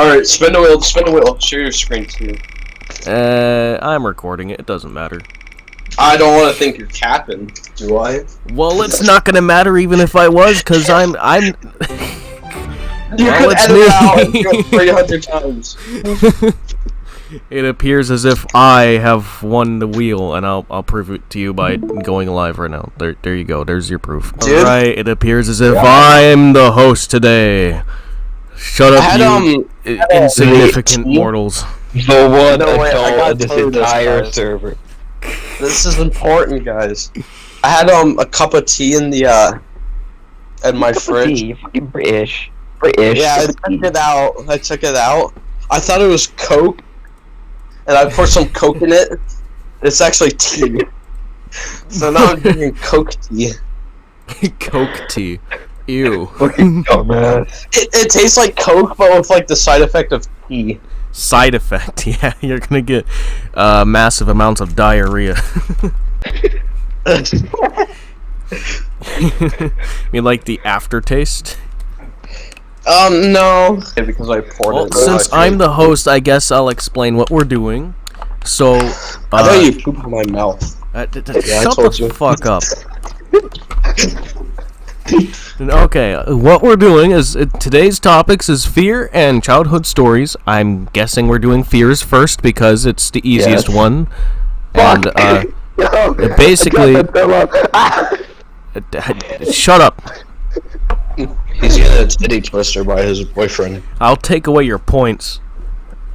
Alright, spin the wheel, share your screen to me. I'm recording it, it doesn't matter. I don't want to think you're capping, do I? Well, it's not gonna matter even if I was, cause I'm... You could edit it out and do it 300 times. It appears as if I have won the wheel, and I'll prove it to you by going live right now. There you go, there's your proof. Alright, it appears as if I'm the host today. Shut up, you insignificant mortals. The one adult in this entire server. This is important, guys. I had a cup of tea in the in my fridge. You fucking British. Yeah, I took it out. I thought it was Coke, and I poured some Coke in it. It's actually tea. So now I'm drinking Coke tea. Coke tea. Ew. Fucking dumbass. It tastes like Coke, but with like the side effect of tea. Side effect, yeah. You're gonna get massive amounts of diarrhea. You like the aftertaste? No. Because I poured it. Since I'm the host, I guess I'll explain what we're doing. So, I thought you pooped in my mouth. Shut the fuck up. Okay, what we're doing is, today's topics is fear and childhood stories. I'm guessing we're doing fears first because it's the easiest one. And, basically... Shut up. He's getting a titty twister by his boyfriend. I'll take away your points.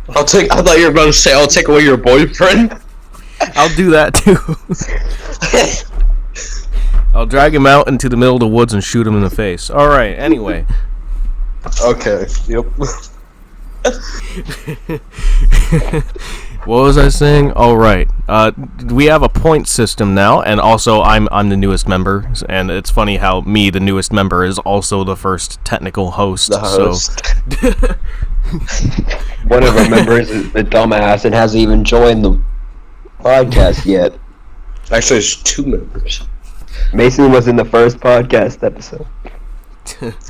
I thought you were about to say, I'll take away your boyfriend. I'll do that too. I'll drag him out into the middle of the woods and shoot him in the face. Alright, anyway. Okay, yep. What was I saying? Alright. We have a point system now, and also I'm the newest member, and it's funny how me, the newest member, is also the first technical host. The host. So. One of our members is a dumbass and hasn't even joined the podcast yet. Actually, there's 2 members. Mason was in the first podcast episode.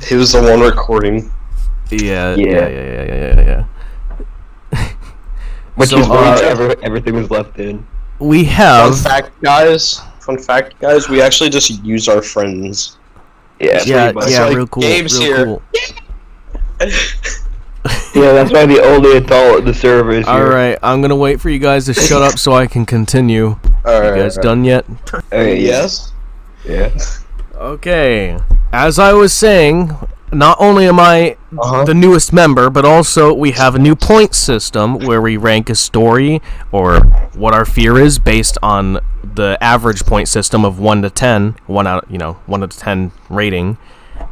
He was the one recording. Yeah. Which is why everything was left in. We have... Fun fact, guys, we actually just use our friends. Yeah, like, real cool. Gabe's real here. Cool. Yeah, that's why the only adult in the server is here. Alright, I'm gonna wait for you guys to shut up so I can continue. Alright. You guys done yet? Yes? Yeah. Okay. As I was saying, not only am I the newest member, but also we have a new point system where we rank a story or what our fear is based on the average point system of 1 to 10, 1 to 10 rating,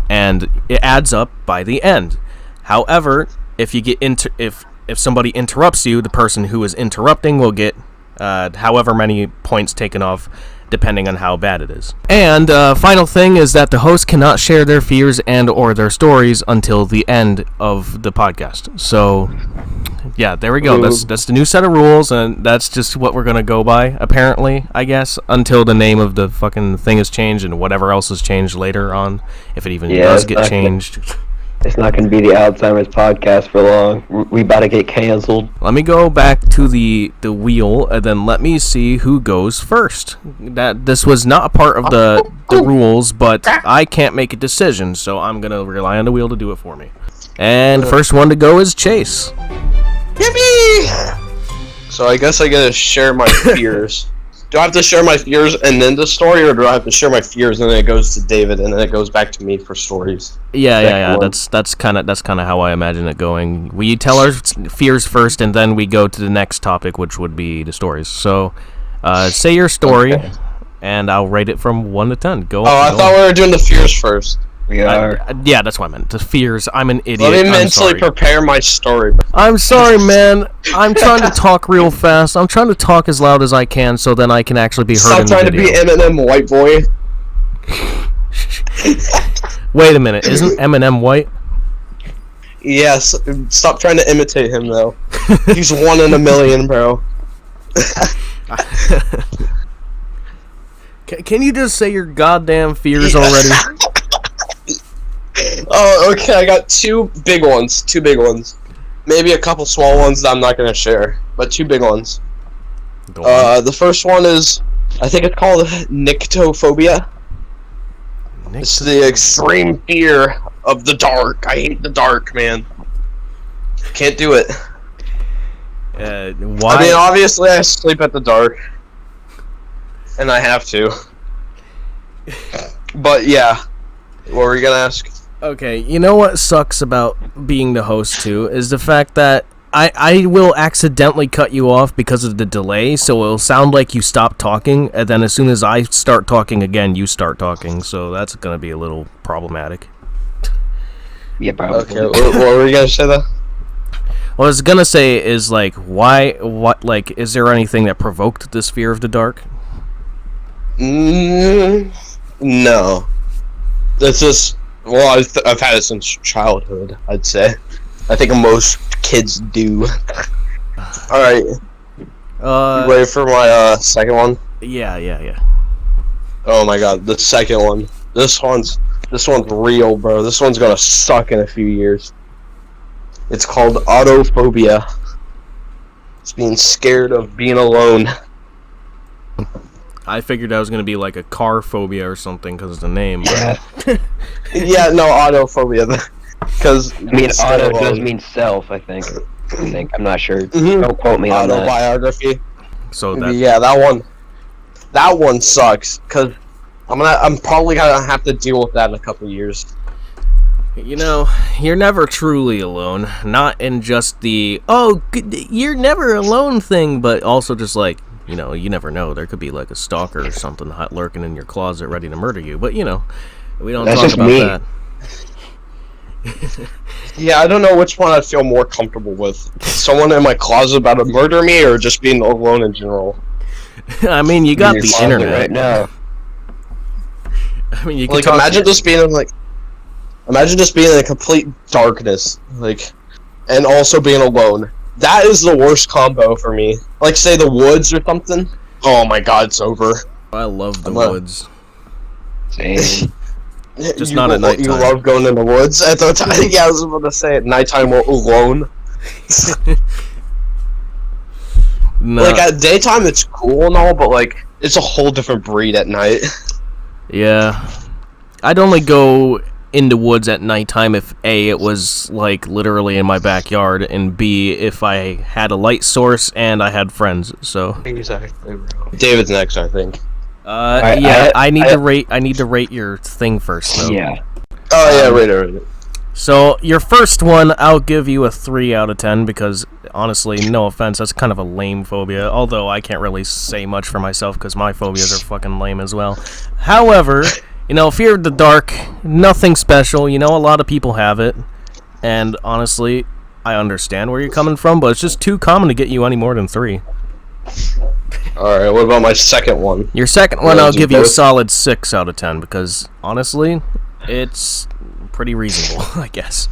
and it adds up by the end. However, if you get if somebody interrupts you, the person who is interrupting will get however many points taken off, depending on how bad it is. And final thing is that the host cannot share their fears and or their stories until the end of the podcast. So, yeah, there we go. That's the new set of rules, and that's just what we're gonna go by, apparently, I guess, until the name of the fucking thing is changed and whatever else is changed later on, if it even does get changed. It's not going to be the Alzheimer's podcast for long. We about to get canceled. Let me go back to the wheel, and then let me see who goes first. This was not a part of the rules, but I can't make a decision, so I'm going to rely on the wheel to do it for me. And the first one to go is Chase. Yippee! So I guess I gotta share my fears. Do I have to share my fears and then the story, or do I have to share my fears and then it goes to David and then it goes back to me for stories? Yeah. That's kind of how I imagine it going. We tell our fears first, and then we go to the next topic, which would be the stories. So, say your story, and I'll rate it from 1 to 10. Go. I thought we were doing the fears first. We are. Yeah, that's what I meant. The fears. I'm an idiot. Let me mentally prepare my story. I'm sorry, man. I'm trying to talk real fast. I'm trying to talk as loud as I can, so then I can actually be heard in the video. Stop trying to be Eminem, white boy. Wait a minute. Isn't Eminem white? Yes. Stop trying to imitate him, though. He's 1 in a million, bro. Can you just say your goddamn fears already? Oh, okay, I got 2 big ones. maybe a couple small ones that I'm not gonna share, but 2 big ones. The first one is, I think it's called nyctophobia. It's the extreme fear of the dark. I hate the dark, man. Can't do it. Why? I mean, obviously I sleep at the dark, and I have to. But yeah, what were you gonna ask? Okay, you know what sucks about being the host too is the fact that I will accidentally cut you off because of the delay, so it'll sound like you stop talking, and then as soon as I start talking again, you start talking, so that's gonna be a little problematic. Yeah, probably. Okay, what were you gonna say though? What I was gonna say is, like, is there anything that provoked this fear of the dark? No. It's just, well, I've had it since childhood, I'd say. I think most kids do. Alright. You ready for my second one? Yeah. Oh my god, the second one. This one's real, bro. This one's gonna suck in a few years. It's called autophobia. It's being scared of being alone. I figured that was gonna be like a car phobia or something because of the name. Yeah. Yeah, no, autophobia. Because I mean, auto does mean self, I think. I'm not sure. Mm-hmm. Don't quote me on that. Autobiography. So that Yeah, that one sucks. Cause I'm probably gonna have to deal with that in a couple years. you know, you're never truly alone. Not in just the you're never alone thing, but also just like, you know, you never know. There could be like a stalker or something lurking in your closet ready to murder you. But you know, we don't That's talk just about me. that. Yeah, I don't know which one I'd feel more comfortable with. Someone in my closet about to murder me, or just being alone in general. I mean, you got Your the closet internet right now. I mean, you can Like, talk imagine just being in complete darkness, like, and also being alone. That is the worst combo for me. Like, say the woods or something. Oh my god, it's over. I love the woods. Same. Just not at nighttime. You love going in the woods at the time. Yeah, I was about to say at nighttime alone. No. Like at daytime, it's cool and all, but like it's a whole different breed at night. Yeah. I'd only go in the woods at nighttime if A, it was like literally in my backyard, and B, if I had a light source and I had friends. So Exactly, bro. David's next, I think. I need to rate your thing first though. Yeah. Oh yeah, right. So your first one, I'll give you a 3 out of 10 because honestly, no offense, that's kind of a lame phobia. Although I can't really say much for myself because my phobias are fucking lame as well. However, you know, fear of the dark, nothing special. You know, a lot of people have it, and honestly, I understand where you're coming from, but it's just too common to get you any more than 3. Alright, what about my second one? Your second one, I'll give you a solid 6 out of 10 because honestly, it's pretty reasonable, I guess.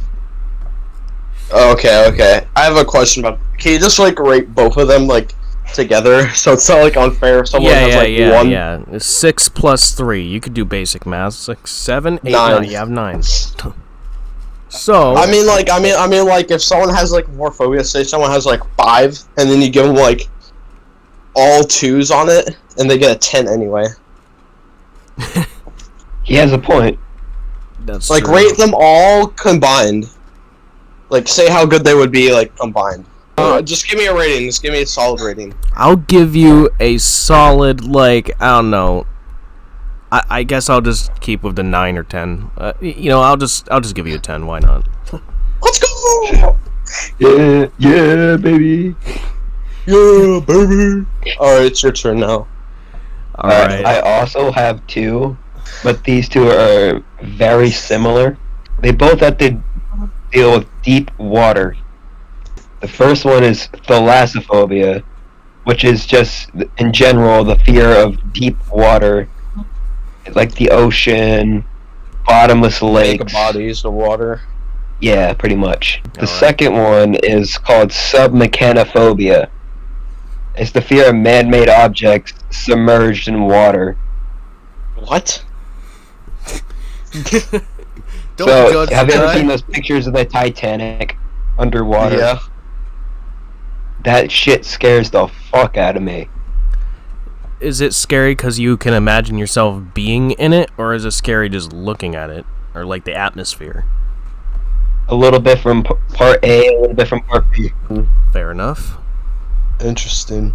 Okay. I have a question about. Can you just like rate both of them like together so it's not like unfair if someone has like one? Yeah. 6 plus 3. You could do basic math. 6, 7, 8, 9. 9. You have 9. So I mean, like if someone has like more phobias, say someone has like 5, and then you give them like all 2s on it, and they get a 10 anyway. He has a point. that's Like true. rate them all combined. Like say how good they would be like combined. Just give me a rating. Just give me a solid rating. I'll give you a solid, like, I don't know. I guess I'll just keep with the 9 or 10. You know, I'll just give you a 10. Why not? Let's go! Yeah, baby. Yeah, baby. Alright, it's your turn now. All right. I also have 2, but these 2 are very similar. They both have to deal with deep water. The first one is thalassophobia, which is just, in general, the fear of deep water, like the ocean, bottomless lakes. Naked bodies, the water. Yeah, pretty much. The Alright. second one is called submechanophobia. It's the fear of man-made objects submerged in water. What? Don't So, judge have the you ever guy. seen those pictures of the Titanic? underwater. Yeah. That shit scares the fuck out of me. Is it scary because you can imagine yourself being in it, or is it scary just looking at it, or like the atmosphere? A little bit from part A, a little bit from part B. Fair enough. Interesting.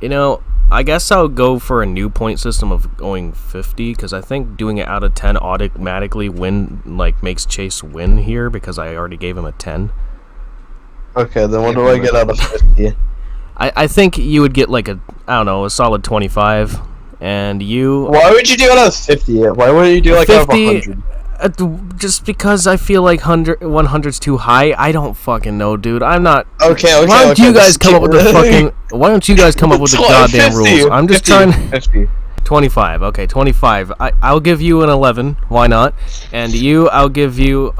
You know, I guess I'll go for a new point system of going 50, because I think doing it out of 10 automatically makes Chase win here, because I already gave him a 10. Okay, then what do I get out of 50? I think you would get like a solid 25, and you... Why would you do it out of 50? Why wouldn't you do like out of 50, 100? just because I feel like 100's too high. I don't fucking know, dude. I'm not... Okay. Why don't you guys come up with the fucking... Why don't you guys come up with the goddamn 50, rules? I'm just 50, trying... 50. 25. Okay, 25. I'll give you an 11. Why not? And you, I'll give you...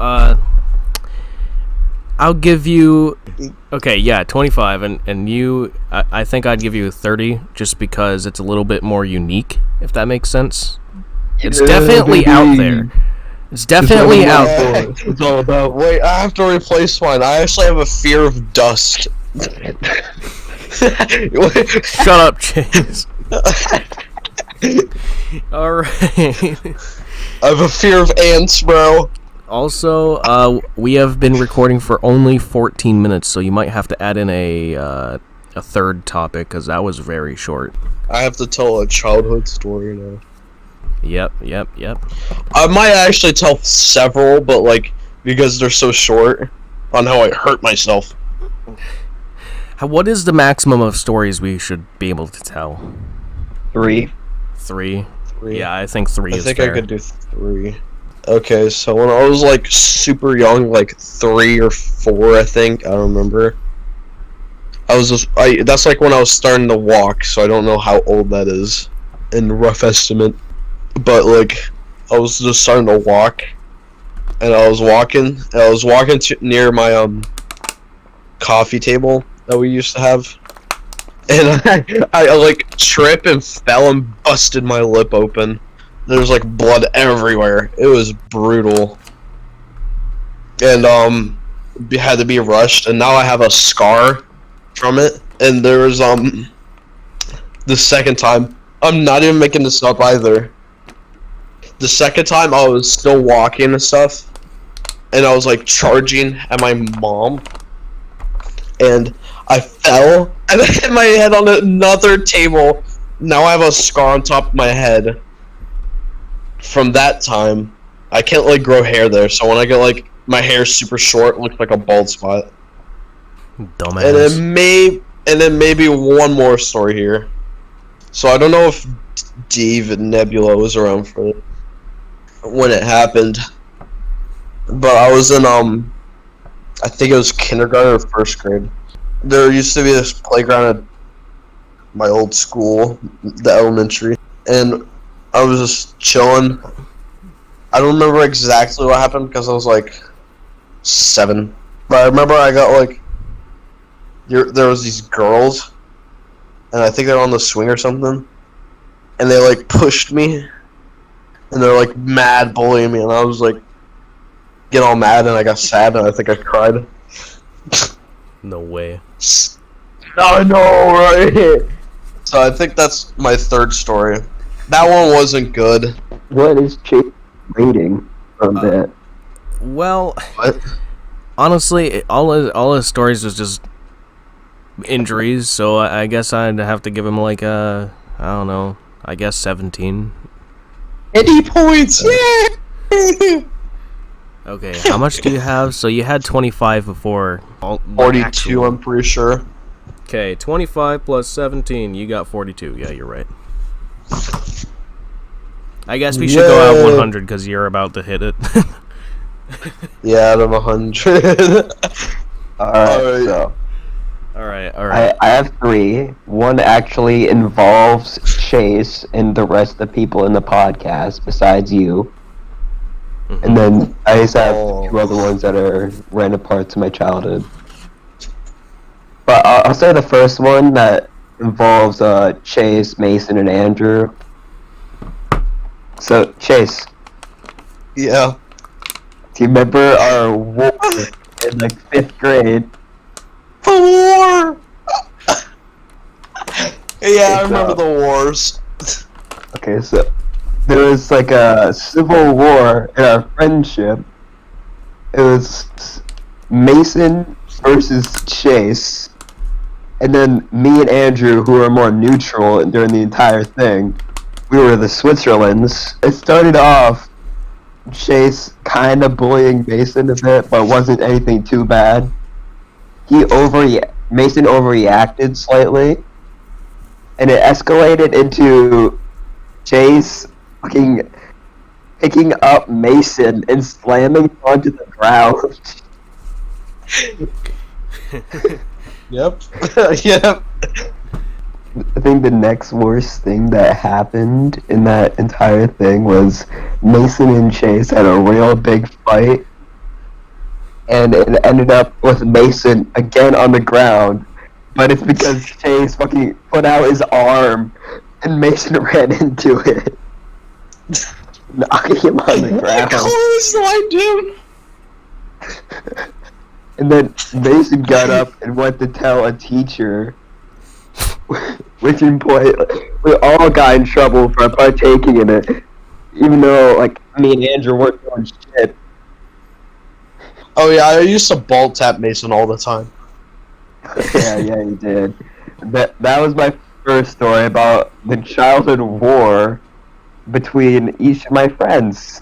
Okay, yeah, 25, and you, I think I'd give you 30, just because it's a little bit more unique, if that makes sense. It's definitely out there. It's definitely out there. It's all about. Wait, I have to replace mine. I actually have a fear of dust. Shut up, Chase. Alright. I have a fear of ants, bro. Also, we have been recording for only 14 minutes, so you might have to add in a third topic, because that was very short. I have to tell a childhood story now. Yep. I might actually tell several, but like, because they're so short, on how I hurt myself. What is the maximum of stories we should be able to tell? 3. 3? Yeah, I think 3 is fair. I think I could do 3. Okay, so when I was like super young, like 3 or 4, I think, I don't remember. That's like when I was starting to walk, so I don't know how old that is in rough estimate. But like, I was just starting to walk, and I was walking near my coffee table that we used to have, and I like tripped and fell and busted my lip open. There was like blood everywhere. It was brutal, and had to be rushed. And now I have a scar from it. And there was the second time. I'm not even making this up either. The second time I was still walking and stuff, and I was like charging at my mom, and I fell and I hit my head on another table. Now I have a scar on top of my head. From that time, I can't like grow hair there, so when I get like my hair super short, it looks like a bald spot. Dumbass. And then maybe one more story here. So I don't know if Dave and Nebula was around for it when it happened, but I was in I think it was kindergarten or first grade. There used to be this playground at my old school, the elementary, and I was just chilling. I don't remember exactly what happened because I was like 7, but I remember I got like there was these girls, and I think they were on the swing or something, and they like pushed me, and they're like mad bullying me, and I was like get all mad, and I got sad, and I think I cried. No way. I know, right? So I think that's my third story. That one wasn't good. What is Chase rating from that? Well, What? honestly, all his stories was just injuries, so I guess I'd have to give him like I don't know, I guess 17. 80 points, yeah! Okay, how much do you have? So you had 25 before. 42, I'm pretty sure. Okay, 25 plus 17, you got 42. Yeah, you're right. I guess we should go out 100 because you're about to hit it. Yeah, out of 100. Alright, so. Alright. I have 3. One actually involves Chase and the rest of the people in the podcast besides you. Mm-hmm. And then I just have 2 other ones that are random parts of my childhood. But I'll say the first one that involves Chase, Mason, and Andrew. So, Chase, Yeah. do you remember our war in like 5th grade. The war! Yeah, I remember So- the wars. Okay, so there was like a civil war in our friendship. It was Mason versus Chase, and then me and Andrew, who were more neutral during the entire thing, we were the Switzerlands. It started off Chase kind of bullying Mason a bit, but wasn't anything too bad. Mason overreacted slightly, and it escalated into Chase fucking picking up Mason and slamming onto the ground. Yep. Yep. I think the next worst thing that happened in that entire thing was Mason and Chase had a real big fight, and it ended up with Mason again on the ground, but it's because Chase fucking put out his arm and Mason ran into it, knocking him on the ground. Clotheslined him. And then Mason got up and went to tell a teacher, which point we all got in trouble for partaking in it, even though like me and Andrew weren't doing shit. Oh yeah, I used to ball tap Mason all the time. Yeah, you did. That was my first story about the childhood war between each of my friends.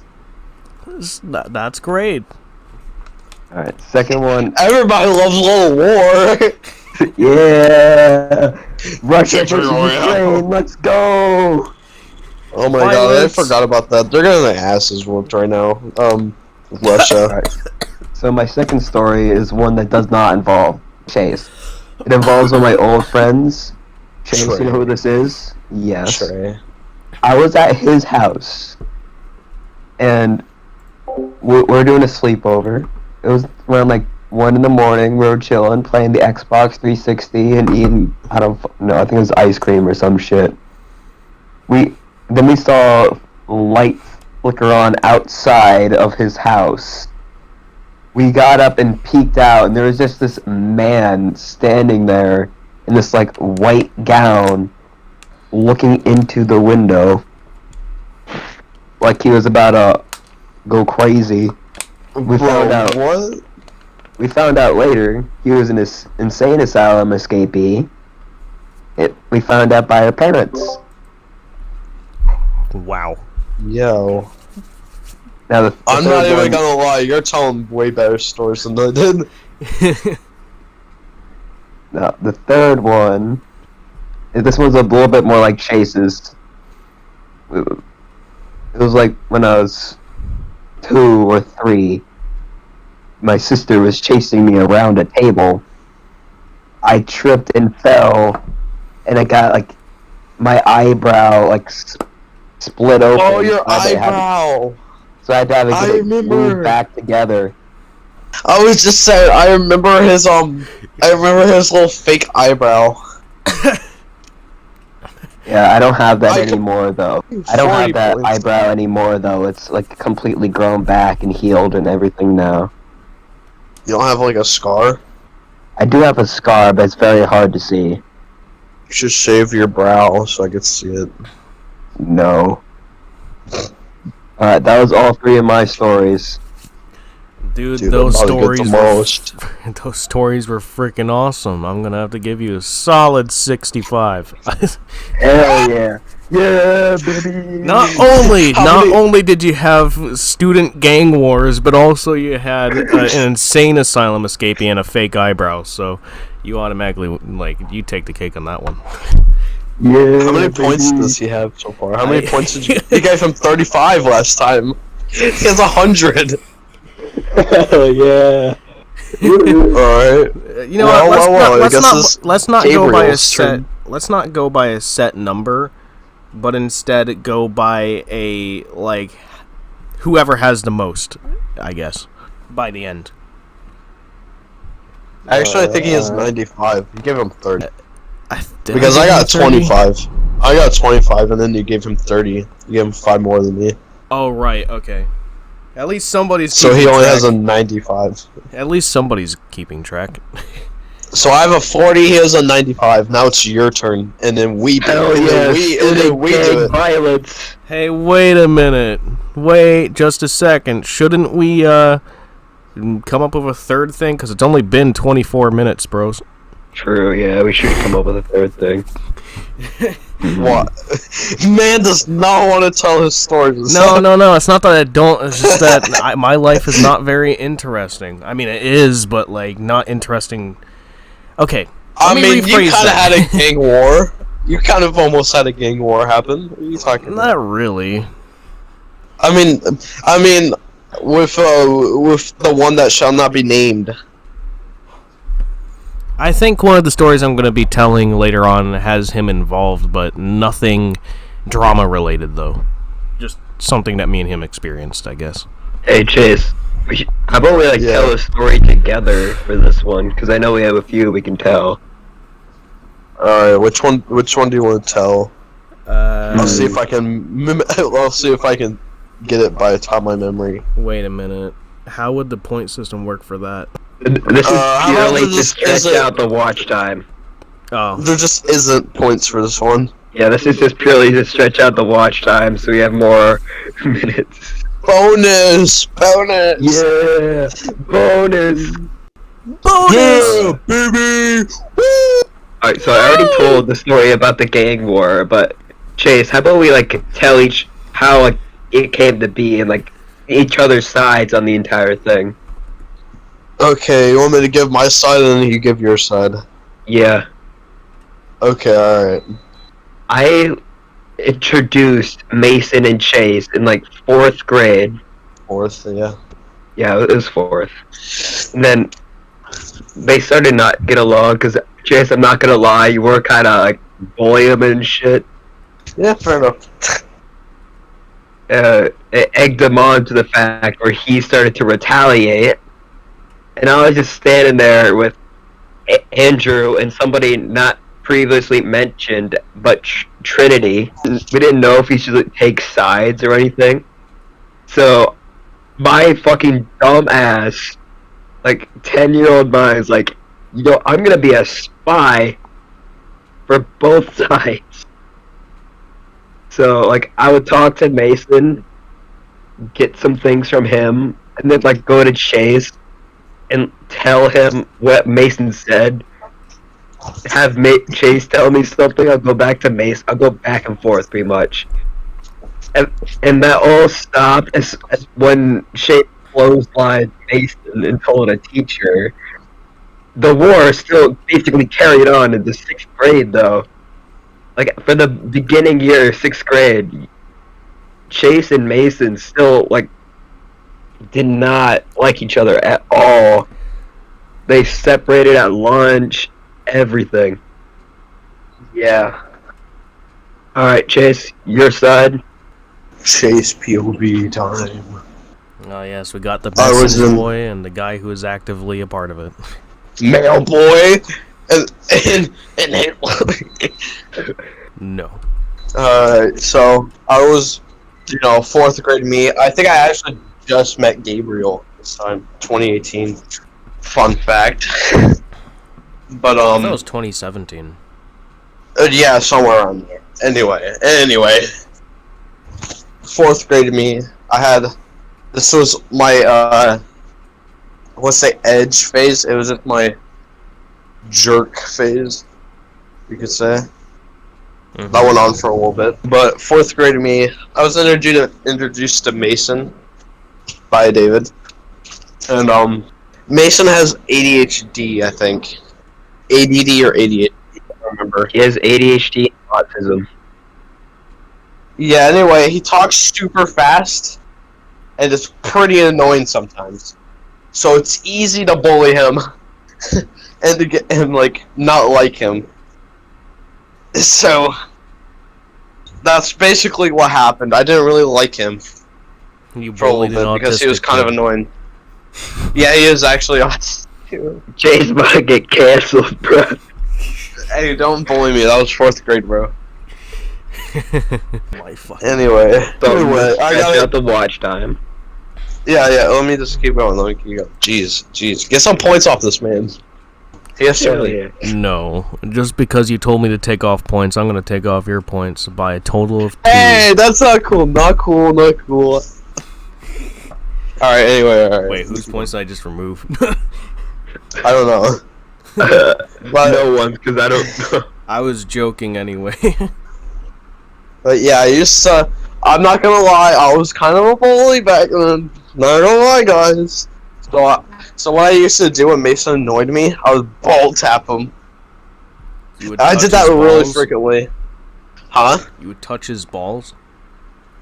That's great. Alright, second one. Everybody loves a little war. Yeah! Russia Victory versus Royale. Ukraine, let's go! Oh my god, I forgot about that. They're getting their asses whooped right now. Russia. Alright. So my second story is one that does not involve Chase. It involves one of my old friends. Chase, you know who this is? Yes. Trey. I was at his house, and we're doing a sleepover. It was around like 1 in the morning. We were chilling, playing the Xbox 360 and eating, I don't know, I think it was ice cream or some shit. Then we saw light flicker on outside of his house. We got up and peeked out, and there was just this man standing there in this like white gown, looking into the window, like he was about to go crazy. We found out. What? We found out later he was an insane asylum escapee. We found out by our parents. Wow. Yo. Now the I'm third not even one- gonna lie, you're telling way better stories than I did. Now the third one. This one's a little bit more like Chase's. It was like when I was 2 or 3. My sister was chasing me around a table. I tripped and fell, and I got like my eyebrow like split open. Oh, your So I had to have it- eyebrow! So I had to have it I get it remember. glued back together. I was just saying, I remember his little fake eyebrow. Yeah, I don't have that I- anymore though. I don't 40 have that points. eyebrow anymore though. It's like completely grown back and healed and everything now. You don't have like a scar? I do have a scar, but it's very hard to see. You should shave your brow so I could see it. No. Alright, that was all 3 of my stories. Dude, Dude, those I'm about to get stories demolished. those stories were freaking awesome. I'm gonna have to give you a solid 65. Hell yeah. Yeah, baby! Not How many- only did you have student gang wars, but also you had an insane asylum escapee and a fake eyebrow. So you automatically you take the cake on that one. Yeah, How many baby. points does he have so far? How many points did you... You gave him 35 last time. He has 100. Hell yeah. Alright. You know Well, what? well, I Let's guess not this let's not go by a Gabriel's set. turn. Let's not go by a set number, but instead go by a whoever has the most. I guess by the end. Actually, I think he has 95. You gave him 30. Did Because I give him got 30? 25. I got 25, and then you gave him 30. You gave him 5 more than me. Oh right, okay. At least somebody's So keeping he only track. has a 95. At least somebody's keeping track. So I have a 40, he has a 95. Now it's your turn. And then we do Hell it. And yeah, then we do gang it. violence. Hey, wait a minute. Wait just a second. Shouldn't we come up with a third thing? Because it's only been 24 minutes, bros. True, yeah, we should come up with a third thing. What? Man does not want to tell his stories. No. It's not that I don't. It's just that my life is not very interesting. I mean, it is, but, like, not interesting. Okay. I mean, you kind of that. had a gang war. You kind of almost had a gang war happen. What are you talking about? Not really. I mean, with the one that shall not be named. I think one of the stories I'm going to be telling later on has him involved, but nothing drama-related, though. Just something that me and him experienced, I guess. Hey, Chase. How about we tell a story together for this one? Because I know we have a few we can tell. Alright, which one do you want to tell? I'll see if I can. I'll see if I can get it by the top of my memory. Wait a minute. How would the point system work for that? This is purely to stretch out the watch time. Oh. There just isn't points for this one. Yeah, this is just purely to stretch out the watch time so we have more minutes. Bonus! Yeah! Bonus! Yeah, baby! Woo! Alright, so I already told the story about the gang war, but Chase, how about we tell how it came to be and each other's sides on the entire thing? Okay, you want me to give my side and then you give your side? Yeah. Okay, alright. I introduced Mason and Chase in 4th grade. 4th, yeah. Yeah, it was 4th. And then they started not get along because Chase, I'm not gonna lie, you were kind of bullying him and shit. Yeah, fair enough. It egged him on to the fact where he started to retaliate. And I was just standing there with Andrew and somebody not previously mentioned, but Trinity. We didn't know if he should take sides or anything. So, my fucking dumb ass, 10-year-old mind is I'm gonna be a spy for both sides. So, I would talk to Mason, get some things from him, and then, go to Chase and tell him what Mason said. Have Chase tell me something, I'll go back to Mason. I'll go back and forth, pretty much. And that all stopped as when Chase clotheslined Mason and told a teacher. The war still basically carried on into 6th grade, though. For the beginning year, 6th grade, Chase and Mason still, did not like each other at all. They separated at lunch, everything. Yeah. Alright, Chase, your side. Chase POV time. Oh, yes, we got the best boy and the guy who is actively a part of it. Male boy! And No. So, I was, 4th grade me. I think I actually just met Gabriel this time, 2018. Fun fact. But, That was 2017. Yeah, somewhere around there. Anyway. 4th grade me, this was my, let's say edge phase. It was just my jerk phase, you could say. Mm-hmm. That went on for a little bit. But 4th grade me, I was introduced to Mason by David. And, Mason has ADHD, I think. ADD or ADHD, I don't remember. He has ADHD and autism. Yeah, anyway, he talks super fast, and it's pretty annoying sometimes. So it's easy to bully him, and to get him, not like him. So, that's basically what happened. I didn't really like him for a little bit, because he was kind of annoying. Yeah, he is actually autistic. Jay's about to get canceled, bro. Hey, don't bully me. That was 4th grade, bro. My fucking Anyway, I got the watch time. Yeah, let me just keep going. Jeez. Get some points off this man. Yes, sir. No, just because you told me to take off points, I'm gonna take off your points by a total of 2. Hey, that's not cool. Not cool. Alright, anyway, alright. Wait, whose points did I just remove? I don't know. But, No one, because I don't know. I was joking anyway. but yeah, I'm not gonna lie, I was kind of a bully back then. Not gonna lie, guys. So what I used to do when Mason annoyed me, I would ball tap him. I did that really frequently. Huh? You would touch his balls?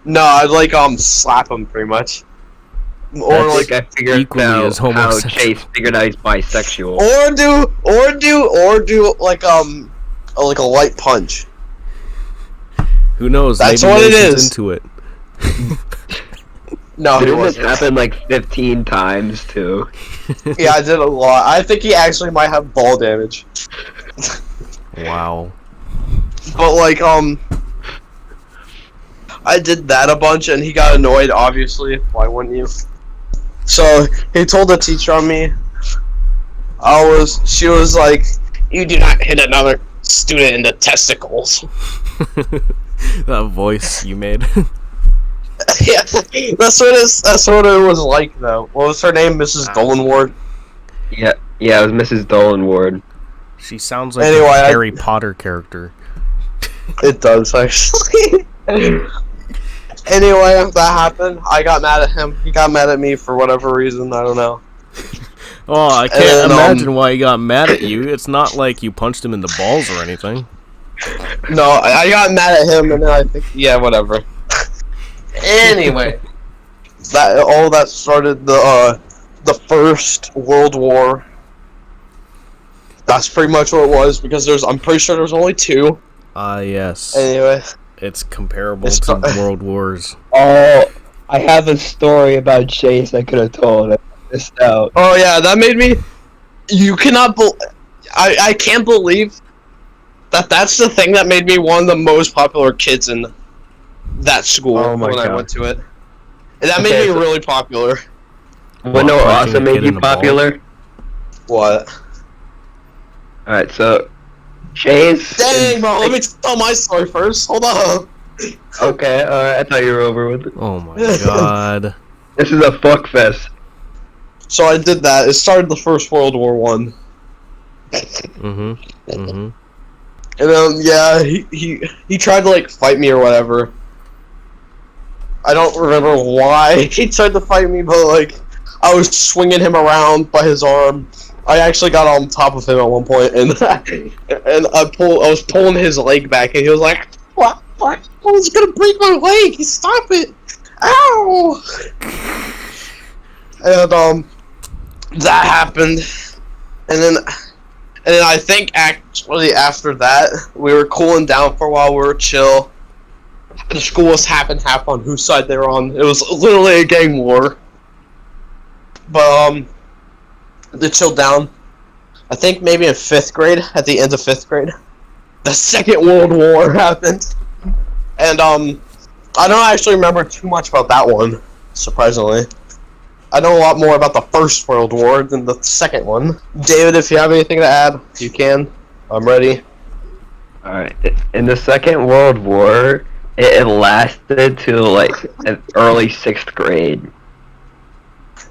No, I'd slap him pretty much. Or I think I figured equally out as how homosexual. Chase figured out he's bisexual. or do like a light punch. Who knows? That's maybe what it Mason's is. into it. No, he Didn't this wasn't. happen like 15 times too? Yeah, I did a lot. I think he actually might have ball damage. Wow. But I did that a bunch, and he got annoyed. Obviously, why wouldn't you? So he told the teacher on me. She was like, "You do not hit another student in the testicles." That voice you made. Yeah, that's what it was like, though. What was her name? Mrs. Dolanward. Yeah, it was Mrs. Dolan Ward. She sounds like Anyway, a Harry Potter character. It does actually. Anyway, that happened. I got mad at him. He got mad at me for whatever reason. I don't know. Oh, I can't imagine why he got mad at you. It's not like you punched him in the balls or anything. No, I got mad at him, and then I think, yeah, whatever. Anyway, that started the First World War. That's pretty much what it was, because I'm pretty sure there's only 2. Yes. Anyway. It's comparable to World Wars. Oh, I have a story about Chase I could have told. I missed out. Oh yeah, that made me. You cannot. I can't believe that's the thing that made me one of the most popular kids in that school when I went to it. And that made me really popular. What no also made you popular? What? Alright, so Chase. Dang, bro! Let me tell my story first. Hold on. Okay, alright. I thought you were over with it. Oh my god. This is a fuck fest. So I did that. It started the First World War One. And yeah, he tried to fight me or whatever. I don't remember why he tried to fight me, but I was swinging him around by his arm. I actually got on top of him at one point, and I was pulling his leg back, and he was like, "What? I was gonna break my leg! Stop it! Ow!" And that happened, and then I think actually after that we were cooling down for a while. We were chill. The school was half and half on whose side they were on. It was literally a gang war. But they chilled down. I think maybe in 5th grade, at the end of 5th grade, the Second World War happened. And I don't actually remember too much about that one, surprisingly. I know a lot more about the First World War than the second one. David, if you have anything to add, you can. I'm ready. Alright, in the Second World War, it lasted till early 6th grade.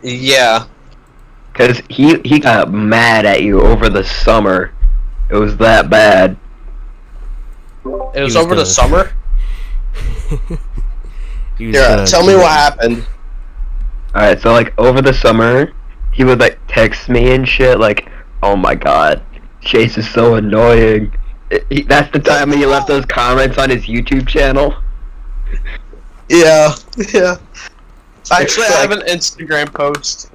Yeah. Cause he got mad at you over the summer. It was that bad. It was over the summer? Yeah, tell me what happened. Alright, so over the summer, he would text me and shit "Oh my god, Chase is so annoying." That's the time when he left those comments on his YouTube channel. Yeah. Actually, I have an Instagram post.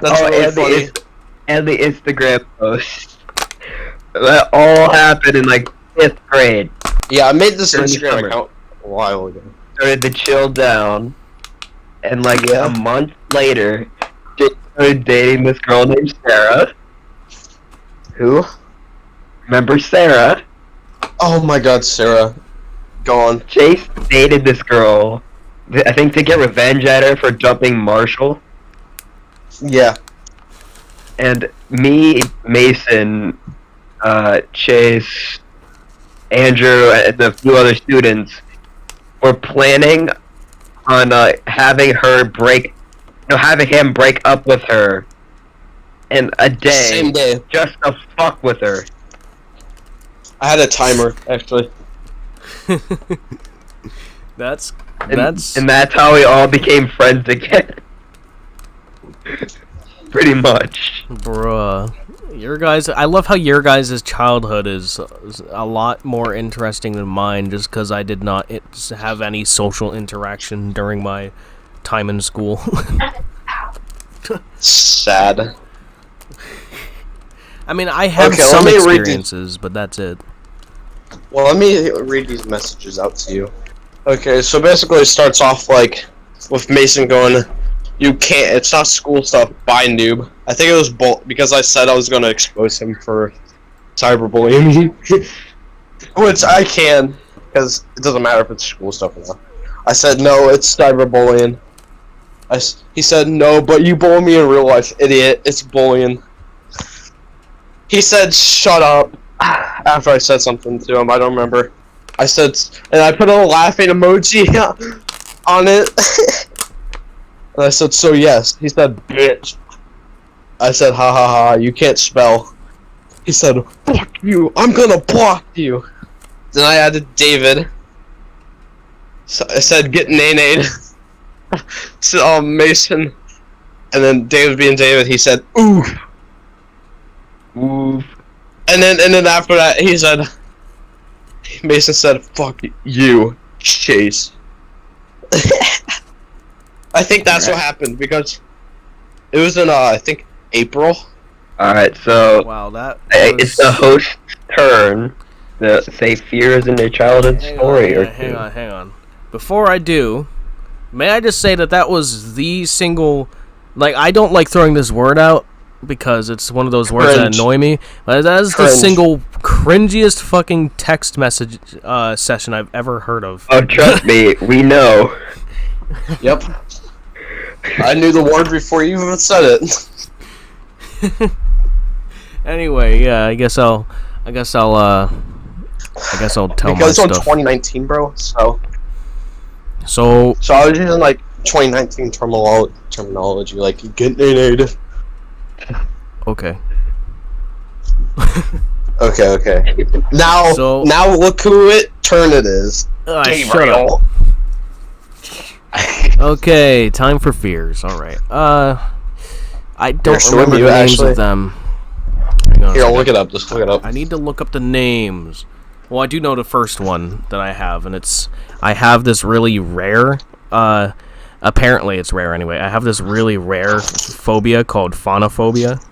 That's really funny. And the Instagram post. That all happened in 5th grade. Yeah, I made this During the Instagram summer. account a while ago. Started to chill down, and a month later, Jake started dating this girl named Sarah. Who? Remember Sarah? Oh my god, Sarah. Go on. Chase dated this girl, I think to get revenge at her for dumping Marshall. Yeah. And me, Mason, Chase, Andrew, and a few other students were planning on having him break up with her in a day. Same day. Just to fuck with her. I had a timer, actually. That's And that's how we all became friends again. Pretty much. Bruh. I love how your guys' childhood is a lot more interesting than mine, just because I did not have any social interaction during my time in school. Sad. I mean, I have some experiences, but that's it. Well, let me read these messages out to you. Okay, so basically it starts off like with Mason going, "You can't. It's not school stuff. Bye, noob." I think it was because I said I was going to expose him for cyberbullying, which I can, because it doesn't matter if it's school stuff or not. I said no, it's cyberbullying. He said no, but you bully me in real life, idiot. It's bullying. He said shut up after I said something to him. I don't remember. I said, and I put a laughing emoji on it. And I said, so yes. He said, bitch. I said, ha ha ha, you can't spell. He said, fuck you, I'm gonna block you. Then I added David. So I said, get nay-nayed. So, Mason. And then David being David, he said, oof. Oof. And then after that, he said, Mason said, fuck you, Chase. I think that's what happened, because it was in, I think, April. Alright, so wow, it's the host's turn to say fears in their childhood story or two. Hang on. Before I do, may I just say that was the single... Like, I don't like throwing this word out, because it's one of those words that annoy me. But that is the single cringiest fucking text message session I've ever heard of. Oh, trust me, we know. Yep. I knew the word before you even said it. Anyway, yeah, I guess I'll tell because my it's on stuff. 2019, bro. So So I was using like 2019 terminology, like get nay-nayed. Okay. Okay. Now look who turn it is. Shut up. Okay, time for fears. All right. I don't remember the names of them. Here, I'll look it up. Just look it up. I need to look up the names. Well, I do know the first one that I have, and I have this really rare. Apparently, it's rare anyway. I have this really rare phobia called phonophobia,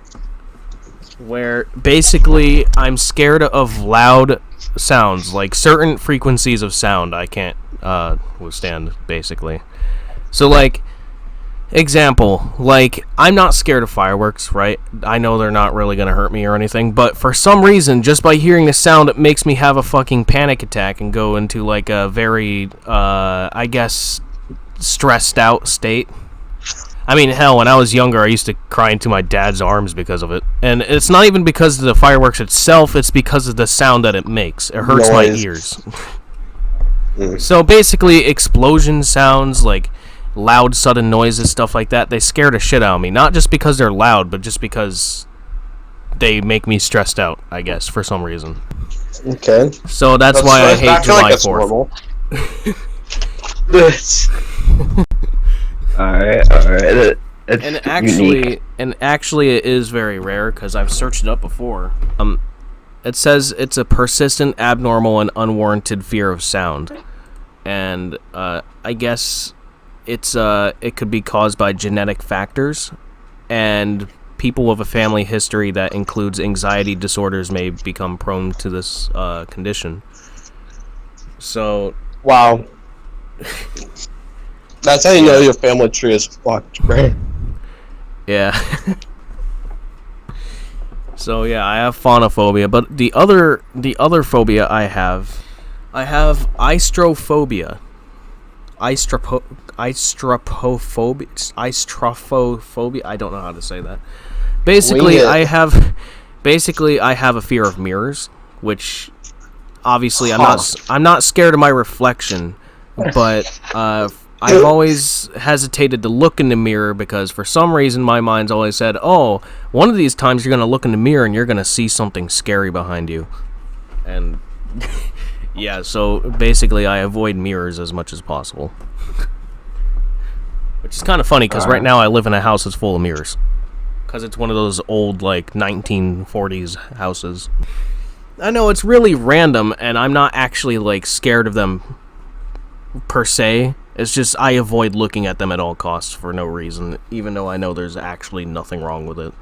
where basically I'm scared of loud sounds, like certain frequencies of sound I can't withstand, basically. So, like, example, like, I'm not scared of fireworks, right? I know they're not really gonna hurt me or anything, but for some reason, just by hearing the sound, it makes me have a fucking panic attack and go into, like, a very, I guess, stressed out state. I mean, hell, when I was younger, I used to cry into my dad's arms because of it. And it's not even because of the fireworks itself, it's because of the sound that it makes. It hurts my ears. So basically, explosion sounds, like loud, sudden noises, stuff like that, they scare the shit out of me. Not just because they're loud, but just because they make me stressed out, I guess, for some reason. Okay. So that's why I hate July 4th. Alright. And actually, it is very rare because I've searched it up before. It says it's a persistent, abnormal, and unwarranted fear of sound, and I guess it could be caused by genetic factors, and people with a family history that includes anxiety disorders may become prone to this condition. So, wow. That's how you know your family tree is fucked, right? Yeah. So yeah, I have phonophobia, but the other phobia I have istrophobia. Istrophobia. I don't know how to say that. Basically, I have a fear of mirrors, which obviously I'm not scared of my reflection, but I've always hesitated to look in the mirror because for some reason my mind's always said, "Oh, one of these times you're going to look in the mirror and you're going to see something scary behind you." And yeah, so basically I avoid mirrors as much as possible. Which is kind of funny because right now I live in a house that's full of mirrors. Because it's one of those old, like, 1940s houses. I know, it's really random, and I'm not actually, like, scared of them per se. It's just I avoid looking at them at all costs for no reason, even though I know there's actually nothing wrong with it.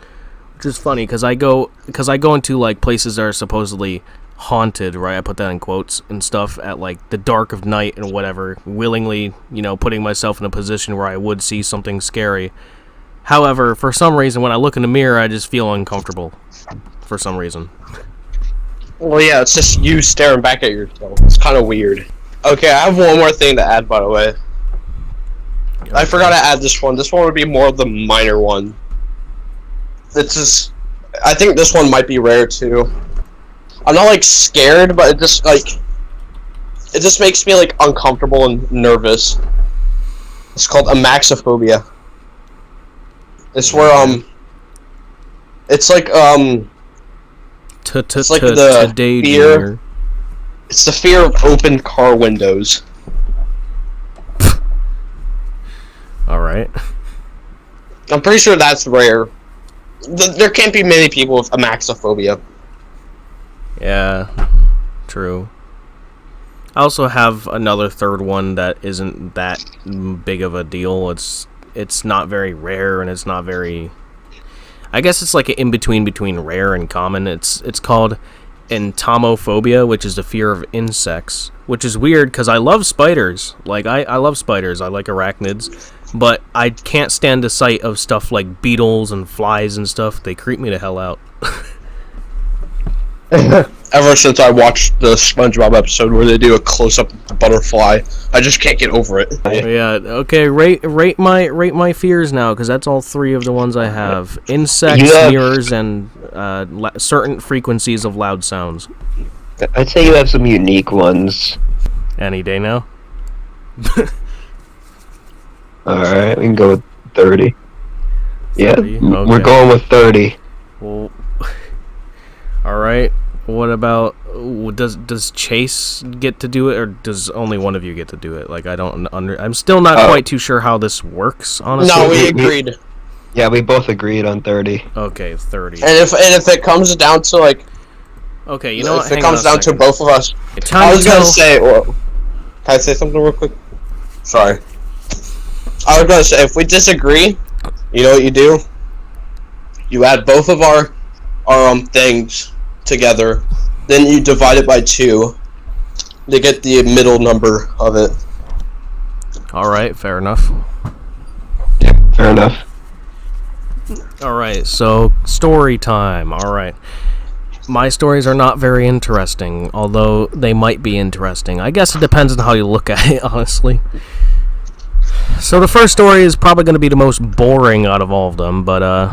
Which is funny, because I go into, like, places that are supposedly haunted, right? I put that in quotes and stuff, at, like, the dark of night and whatever, willingly, putting myself in a position where I would see something scary. However, for some reason, when I look in the mirror, I just feel uncomfortable. For some reason. Well, yeah, it's just you staring back at yourself. It's kind of weird. Okay, I have one more thing to add, by the way. Okay. I forgot to add this one. This one would be more of the minor one. I think this one might be rare, too. I'm not, like, scared, but it just makes me, like, uncomfortable and nervous. It's called amaxophobia. It's where, it's like, it's like the fear, it's the fear of open car windows. Alright. I'm pretty sure that's rare. There can't be many people with amaxophobia. Yeah, true. I also have another third one that isn't that big of a deal. It's not very rare, and it's not very... I guess it's like an in-between between rare and common. It's called entomophobia, which is the fear of insects. Which is weird, because I love spiders. Like, I love spiders. I like arachnids. But I can't stand the sight of stuff like beetles and flies and stuff. They creep me the hell out. Ever since I watched the SpongeBob episode where they do a close-up of the butterfly, I just can't get over it. Yeah, okay, rate my fears now, because that's all three of the ones I have. Insects, mirrors, and certain frequencies of loud sounds. I'd say you have some unique ones. Any day now. Alright, we can go with 30. 30? Yeah, okay. We're going with 30. Well, alright. What about, does Chase get to do it, or does only one of you get to do it? Like, I'm still not quite too sure how this works, honestly. No, we agreed. Yeah, we both agreed on 30. Okay, 30. And if it comes down to, like... Okay, you know what? If it comes down to both of us... I was gonna say... Well, can I say something real quick? Sorry. I was gonna say, if we disagree, you know what you do? You add both of our things together, then you divide it by 2 to get the middle number of it. Alright, fair enough. Yeah, fair enough. Alright, so story time. Alright. My stories are not very interesting, although they might be interesting. I guess it depends on how you look at it, honestly. So the first story is probably going to be the most boring out of all of them, but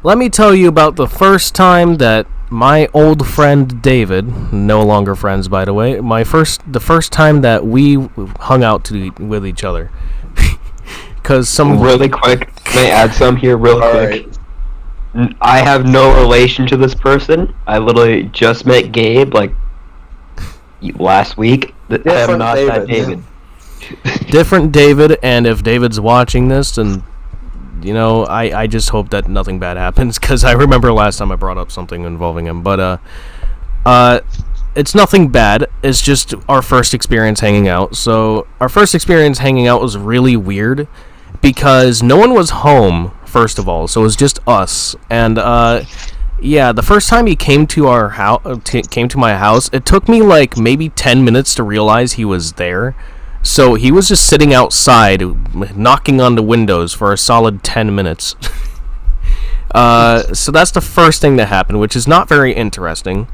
let me tell you about the first time that my old friend David, no longer friends by the way, the first time that we hung out with each other. Because really quick, may I add some here real quick? Right. I have no relation to this person. I literally just met Gabe like last week. I am not that David. Different David, and if David's watching this, then I just hope that nothing bad happens, because I remember last time I brought up something involving him, but it's nothing bad. It's just our first experience hanging out. So our first experience hanging out was really weird because no one was home, first of all, so it was just us. And yeah, the first time he came to my house, it took me like maybe 10 minutes to realize he was there. So he was just sitting outside, knocking on the windows for a solid 10 minutes. So that's the first thing that happened, which is not very interesting.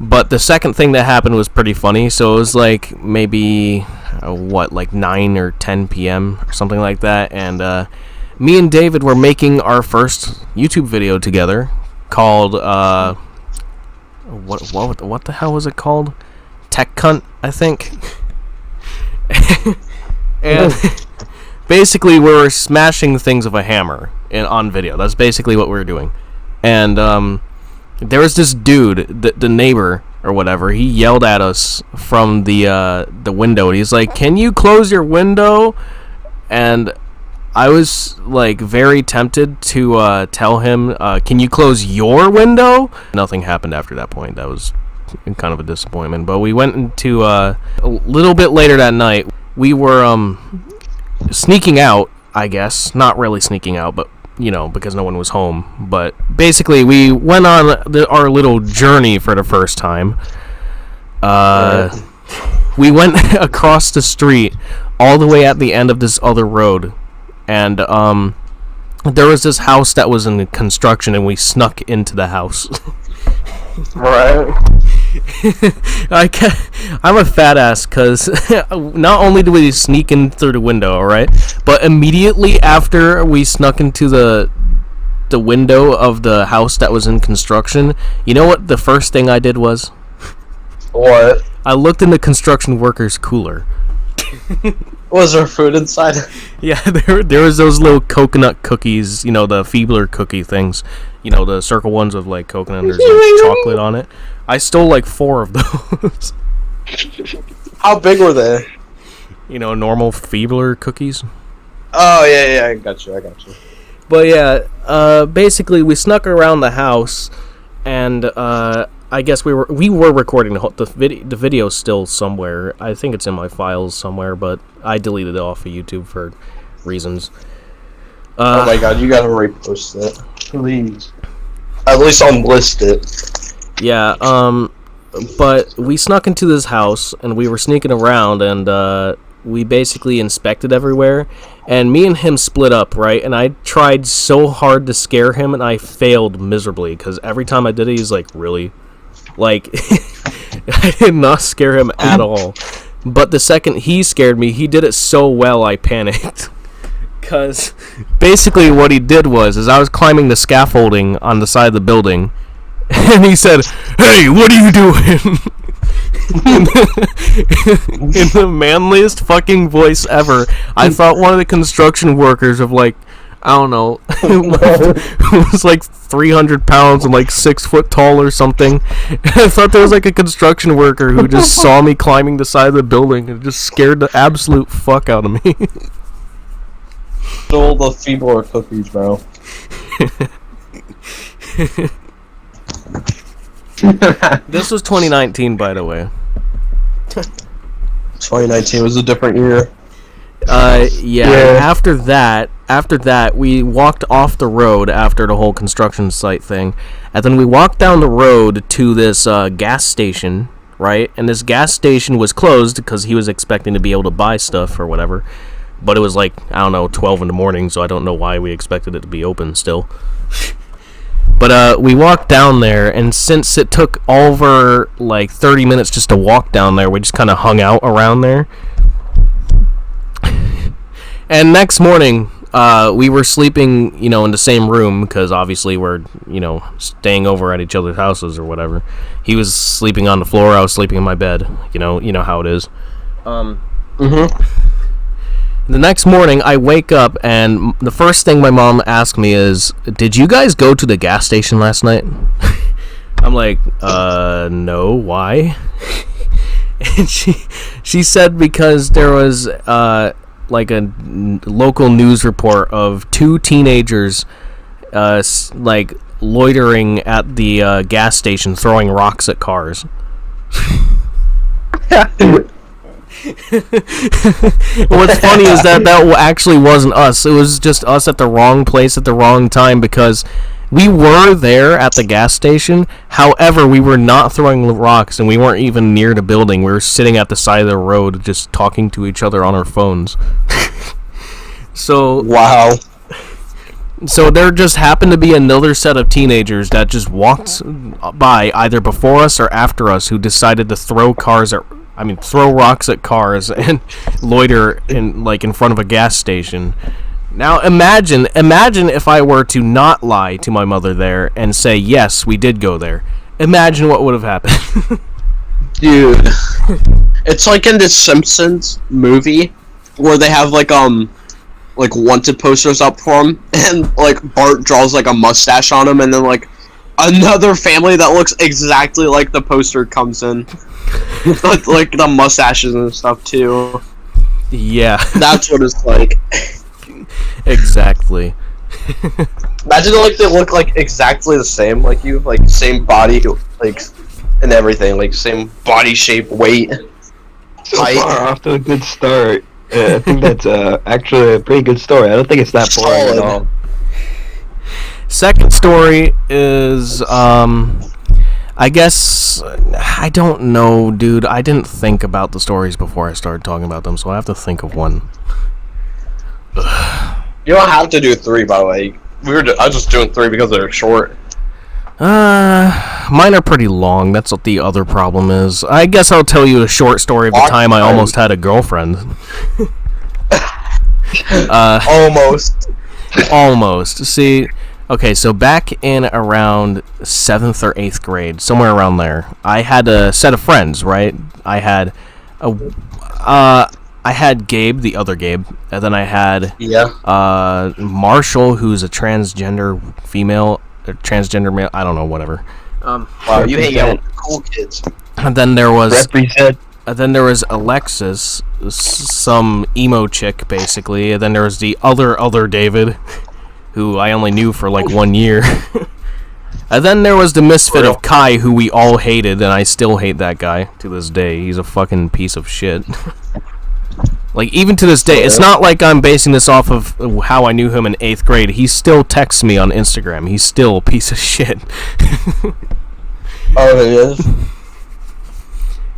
But the second thing that happened was pretty funny. So it was like maybe, like 9 or 10 p.m. or something like that, and me and David were making our first YouTube video together called what the hell was it called? Tech Cunt, I think. And basically we were smashing things with a hammer on video. That's basically what we were doing. And there was this dude, the neighbor or whatever. He yelled at us from the window. He's like, "Can you close your window?" And I was like very tempted to tell him, "Can you close your window?" Nothing happened after that point. That was kind of a disappointment. But we went into a little bit later that night. We were sneaking out, I guess. Not really sneaking out, but because no one was home. But basically, we went on our little journey for the first time. We went across the street all the way at the end of this other road. And there was this house that was in construction, and we snuck into the house. Right. I'm a fat ass because not only did we sneak in through the window, alright, but immediately after we snuck into the window of the house that was in construction, you know what the first thing I did was? What? I looked in the construction workers' cooler. Was there food inside? Yeah, there was those little coconut cookies, the Feebler cookie things, the circle ones with like coconut and there's like chocolate on it. I stole like 4 of those. How big were they? Normal Feebler cookies. Oh yeah, I got you. But yeah, basically we snuck around the house, and I guess we were recording the video still somewhere. I think it's in my files somewhere, but I deleted it off of YouTube for reasons. Oh my god, you gotta repost it, please. At least unlist it. Yeah, but we snuck into this house, and we were sneaking around, and we basically inspected everywhere, and me and him split up, right? And I tried so hard to scare him, and I failed miserably, because every time I did it, he's like, really? Like, I did not scare him at all. But the second he scared me, he did it so well, I panicked. Because basically what he did was I was climbing the scaffolding on the side of the building, and he said, "Hey, what are you doing?" In the manliest fucking voice ever. I thought one of the construction workers of like, I don't know, who was like 300 pounds and like 6 foot tall or something. I thought there was like a construction worker who just saw me climbing the side of the building and just scared the absolute fuck out of me. Stole the Feebler cookies, bro. This was 2019, by the way. 2019 was a different year. Yeah. After that, we walked off the road after the whole construction site thing, and then we walked down the road to this gas station, right? And this gas station was closed because he was expecting to be able to buy stuff or whatever. But it was like, I don't know, 12 in the morning, so I don't know why we expected it to be open still. But we walked down there, and since it took over like 30 minutes just to walk down there, we just kind of hung out around there. And next morning, we were sleeping, in the same room, because obviously we're, staying over at each other's houses or whatever. He was sleeping on the floor, I was sleeping in my bed. You know how it is. The next morning, I wake up, and the first thing my mom asked me is, "Did you guys go to the gas station last night?" I'm like, no, why? And she said because there was, like a local news report of 2 teenagers, like, loitering at the gas station, throwing rocks at cars. What's funny is that actually wasn't us. It was just us at the wrong place at the wrong time, because we were there at the gas station. However, we were not throwing rocks, and we weren't even near the building. We were sitting at the side of the road just talking to each other on our phones. So wow. So there just happened to be another set of teenagers that just walked by either before us or after us, who decided to throw throw rocks at cars and loiter in front of a gas station. Now imagine if I were to not lie to my mother there and say, yes, we did go there. Imagine what would have happened. Dude, it's like in the Simpsons movie where they have like wanted posters up for him, and like Bart draws like a mustache on him, and then like another family that looks exactly like the poster comes in with like the mustaches and stuff too. Yeah, that's what it's like. Exactly. Imagine like they look like exactly the same, like you, like same body, like and everything, like same body shape, weight, height. Far off to a good start. I think that's actually a pretty good story. I don't think it's that boring at all. Second story is, I guess, I don't know, dude. I didn't think about the stories before I started talking about them, so I have to think of one. You don't have to do 3, by the way. I was just doing 3 because they're short. Mine are pretty long. That's what the other problem is. I guess I'll tell you a short story of the time I almost had a girlfriend. Almost. See, okay, so back in around 7th or 8th grade, somewhere around there, I had a set of friends, right? I had Gabe, the other Gabe, and then I had Marshall, who's a transgender female, transgender male, I don't know, whatever. Wow, you hang out with cool kids. And then there was Represent. then there was Alexis, some emo chick, basically. And then there was the other David, who I only knew for like 1 year. And then there was the misfit of Kai, who we all hated, and I still hate that guy to this day. He's a fucking piece of shit. Like, even to this day, it's not like I'm basing this off of how I knew him in 8th grade. He still texts me on Instagram. He's still a piece of shit. Oh, it is?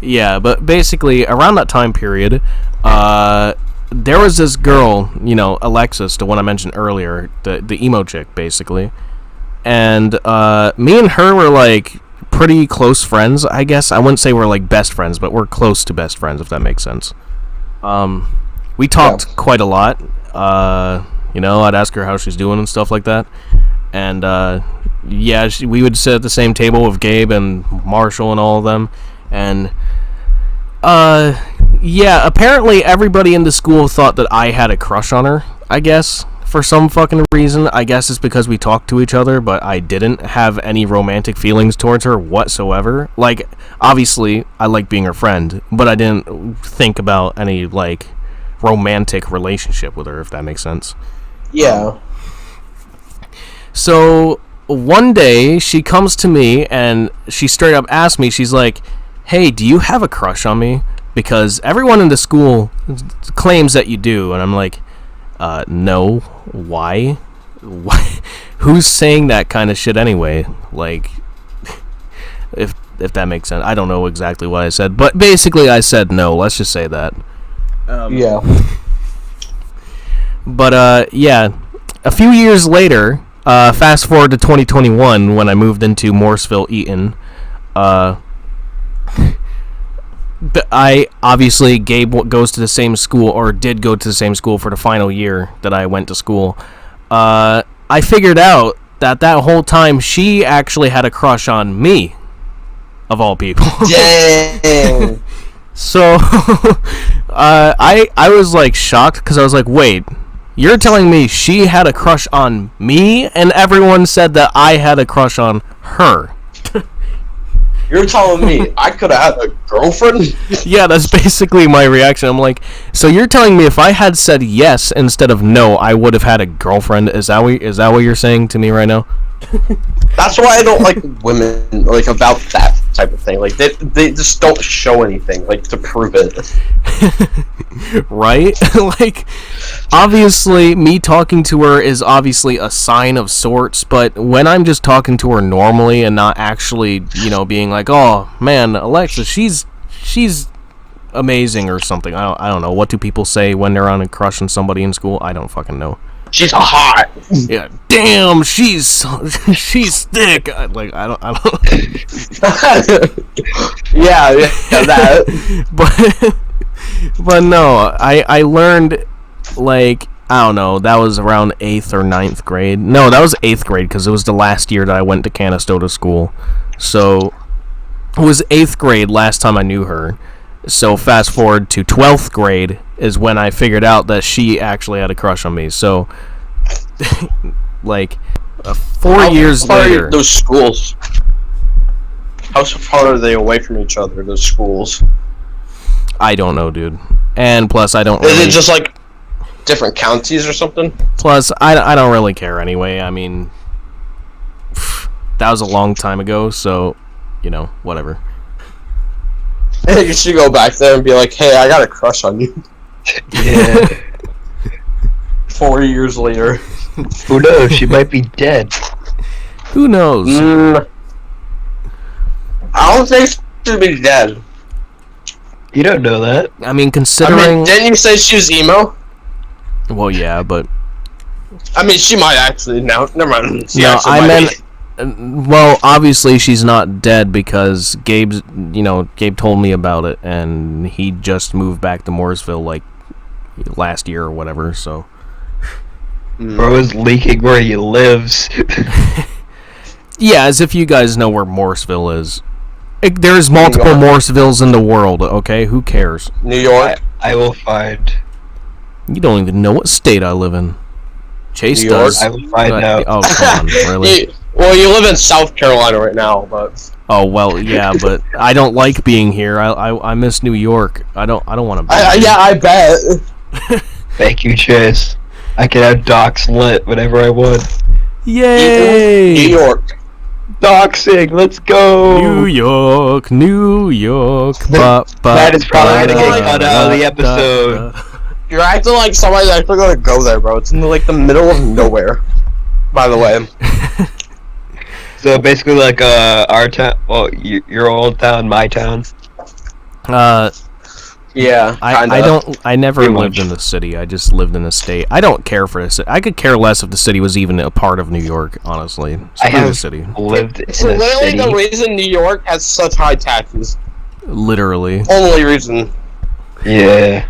Yeah, but basically, around that time period, there was this girl, Alexis, the one I mentioned earlier, the emo chick, basically. And me and her were, like, pretty close friends, I guess. I wouldn't say we're, like, best friends, but we're close to best friends, if that makes sense. We talked quite a lot. I'd ask her how she's doing and stuff like that. And, we would sit at the same table with Gabe and Marshall and all of them. And, apparently everybody in the school thought that I had a crush on her, I guess. For some fucking reason. I guess it's because we talked to each other, but I didn't have any romantic feelings towards her whatsoever. Like, obviously, I like being her friend, but I didn't think about any, like, romantic relationship with her, if that makes sense. Yeah. So, one day, she comes to me, and she straight up asked me, she's like, hey, do you have a crush on me? Because everyone in the school claims that you do, and I'm like, no. Why? Who's saying that kind of shit anyway? Like, if that makes sense. I don't know exactly what I said, but basically I said no. Let's just say that. Yeah. But, a few years later, fast forward to 2021, when I moved into Morrisville, Eaton, Gabe goes to the same school, or did go to the same school for the final year that I went to school. I figured out that whole time she actually had a crush on me, of all people. Dang. So, I was like shocked, because I was like, wait, you're telling me she had a crush on me, and everyone said that I had a crush on her. You're telling me I could have had a girlfriend? Yeah, that's basically my reaction. I'm like, so you're telling me if I had said yes instead of no, I would have had a girlfriend? Is that what you're saying to me right now? That's why I don't like women, like, about that type of thing. Like, they just don't show anything, like, to prove it. Right? Like, obviously, me talking to her is obviously a sign of sorts, but when I'm just talking to her normally and not actually, being like, oh, man, Alexa, she's amazing or something. I don't know. What do people say when they're on a crush on somebody in school? I don't fucking know. She's hot. Yeah, damn, she's thick. I don't. Yeah, that. but no, I learned, like, I don't know, that was around 8th or 9th grade. No, that was 8th grade, because it was the last year that I went to Canastota school. So, it was 8th grade last time I knew her. So, fast forward to 12th grade is when I figured out that she actually had a crush on me. So, like, 4 years later... those schools? How far are they away from each other, those schools? I don't know, dude. And plus, I don't Is it just, like, different counties or something? Plus, I don't really care anyway. I mean, that was a long time ago, so, you know, whatever. You should go back there and be like, hey, I got a crush on you. Yeah. 4 years later. Who knows? She might be dead. Who knows? I don't think she'd be dead. You don't know that. I mean, considering... didn't you say she was emo? Well, yeah, but... I mean, she might actually now. Never mind. No, I meant... Well, obviously she's not dead because Gabe told me about it, and he just moved back to Mooresville, like, last year or whatever, so... Bro is leaking where he lives. Yeah, as if you guys know where Mooresville is. There's multiple Moorevilles in the world, okay? Who cares? New York? I will find. You don't even know what state I live in. Chase New York? does. I will find out. Oh, come on, really? You live in South Carolina right now, but... Oh, well, yeah, but I don't like being here. I miss New York. I don't want to be here. Yeah, I bet. Thank you, Chase. I can have docs lit whenever I want. Yay! New York. Doxing, let's go! New York. That is probably gonna get cut out of the episode. You're acting like somebody's actually gonna go there, bro. It's in like the middle of nowhere. By the way. So basically, like our town, well, your old town, my town. Yeah. I never lived in the city. I just lived in the state. I don't care for the city. I could care less if the city was even a part of New York, honestly. I have the city. lived in It's a literally city. the reason New York has such high taxes. Literally. Only reason. Yeah.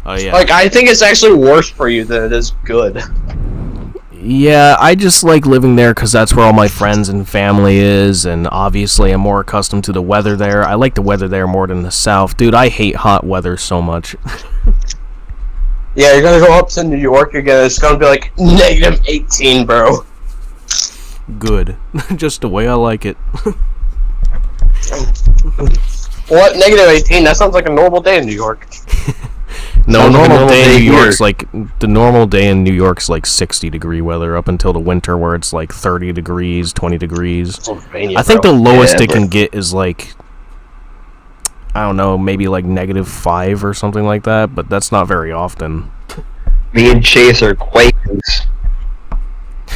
Oh yeah. Like, I think it's actually worse for you than it is good. Yeah, I just like living there because that's where all my friends and family is, and obviously I'm more accustomed to the weather there. I like the weather there more than the south. Dude, I hate hot weather so much. Yeah, you're gonna go up to New York again, it's gonna be like negative 18, bro. Good. Just the way I like it. What? Negative 18? That sounds like a normal day in New York. No, normal day in New York's like, the normal day in New York's like 60-degree weather up until the winter where it's like 30 degrees, 20 degrees. I think the lowest it can get is like, I don't know, maybe like -5 or something like that, but that's not very often. Me and Chase are Quakers.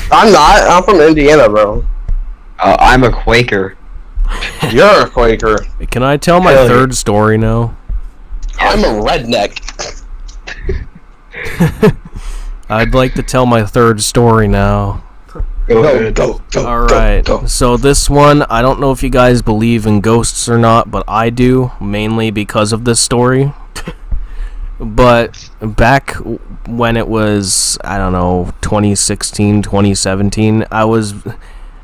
I'm not. I'm from Indiana, bro. I'm a Quaker. You're a Quaker. Can I tell my third story now? I'm a redneck. I'd like to tell my third story now. Go ahead. Alright, so this one, I don't know if you guys believe in ghosts or not, but I do, mainly because of this story. But back when it was, I don't know, 2016, 2017, I was...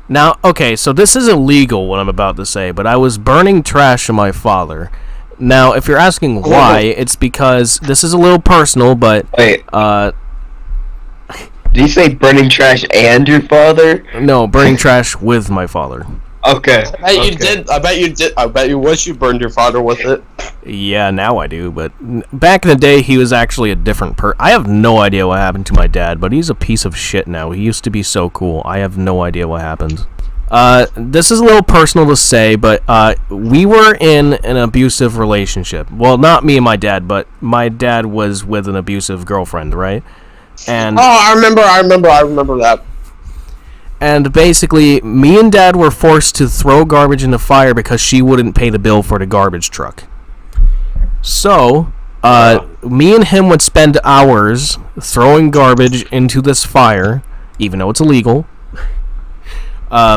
Now, okay, so this is illegal, what I'm about to say, but I was burning trash of my father. Now, if you're asking why, it's because this is a little personal, but... Wait. Did you say burning trash and your father? No, burning trash with my father. Okay. I bet you did. I bet you did. I bet you wish you burned your father with it. Yeah, now I do, but back in the day, he was actually a different I have no idea what happened to my dad, but he's a piece of shit now. He used to be so cool. I have no idea what happened. This is a little personal to say, but we were in an abusive relationship. Well, not me and my dad, but my dad was with an abusive girlfriend, right? And I remember that. And basically, me and Dad were forced to throw garbage in the fire because she wouldn't pay the bill for the garbage truck. So, me and him would spend hours throwing garbage into this fire, even though it's illegal.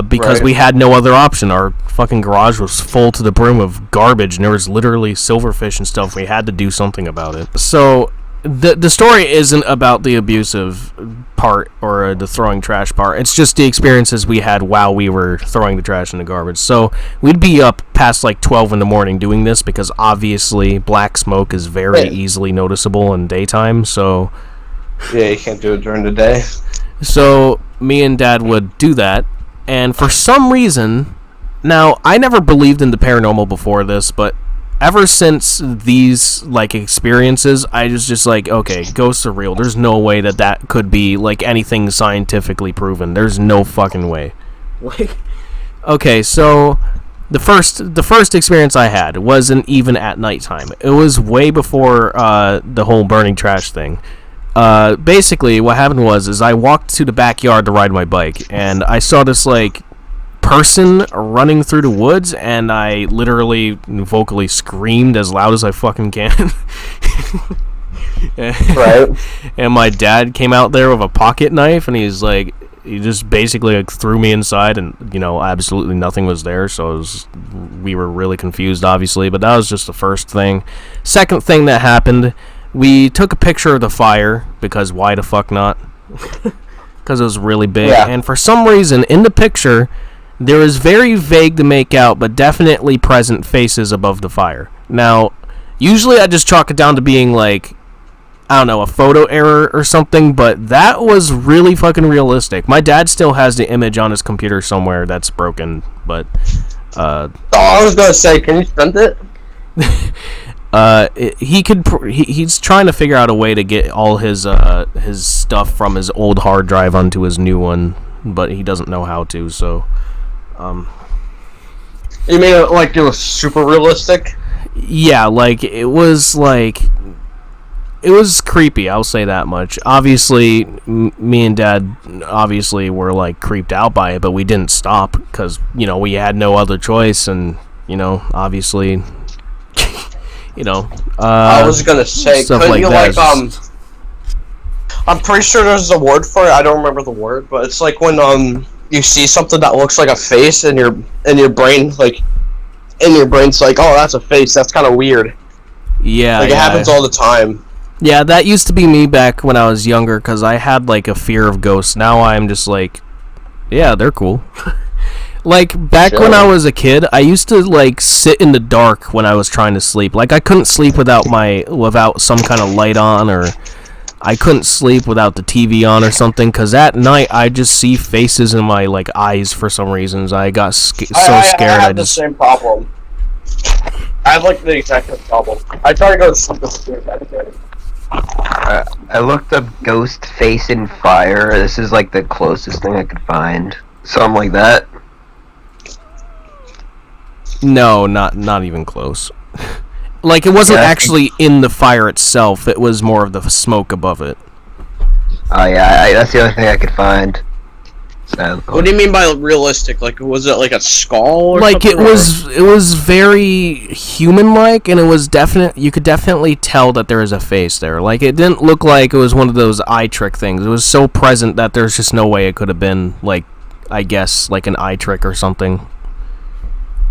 because we had no other option. Our fucking garage was full to the brim of garbage, and there was literally silverfish and stuff. We had to do something about it. So the story isn't about the abusive part or the throwing trash part. It's just the experiences we had while we were throwing the trash in the garbage. So we'd be up past like 12 in the morning doing this because obviously black smoke is very easily noticeable in daytime. So yeah, you can't do it during the day. So me and Dad would do that, and for some reason, now I never believed in the paranormal before this, but ever since these like experiences, I was just like, okay, ghosts are real. There's no way that could be like anything scientifically proven. There's no fucking way. Like, okay, so the first experience I had wasn't even at nighttime. It was way before the whole burning trash thing. Basically, what happened was I walked to the backyard to ride my bike, and I saw this like person running through the woods, and I literally vocally screamed as loud as I fucking can. Right. And my dad came out there with a pocket knife, and he just basically like threw me inside, and absolutely nothing was there. So we were really confused, obviously. But that was just the first thing. Second thing that happened, we took a picture of the fire because why the fuck not? Because it was really big, and for some reason in the picture, there is very vague to make out, but definitely present faces above the fire. Now, usually I just chalk it down to being like, I don't know, a photo error or something, but that was really fucking realistic. My dad still has the image on his computer somewhere that's broken, but I was gonna say, can you send it? He's trying to figure out a way to get all his stuff from his old hard drive onto his new one, but he doesn't know how to, so You mean like it was super realistic? Yeah, like it was creepy, I'll say that much. Obviously, me and Dad were like creeped out by it, but we didn't stop because we had no other choice, and obviously I was gonna say, couldn't you like I'm pretty sure there's a word for it. I don't remember the word, but it's like when you see something that looks like a face, and your brain's like, oh, that's a face. That's kind of weird. Yeah, it happens all the time. Yeah, that used to be me back when I was younger, because I had like a fear of ghosts. Now I'm just like, yeah, they're cool. Like, back when I was a kid, I used to, like, sit in the dark when I was trying to sleep. Like, I couldn't sleep without some kind of light on, or I couldn't sleep without the TV on or something, because at night, I just see faces in my, like, eyes for some reasons. I got so scared. I had the same problem. I have, like, the exact same problem. I try to go to sleep with scared. I looked up ghost face in fire. This is, like, the closest thing I could find. Something like that. No, not even close. Like, it wasn't actually in the fire itself. It was more of the smoke above it. Oh, yeah, that's the only thing I could find. So, what do you mean by realistic? Like, was it like a skull or like something? It was very human-like, and it was you could definitely tell that there was a face there. Like, it didn't look like it was one of those eye trick things. It was so present that there's just no way it could have been, like, I guess, like an eye trick or something.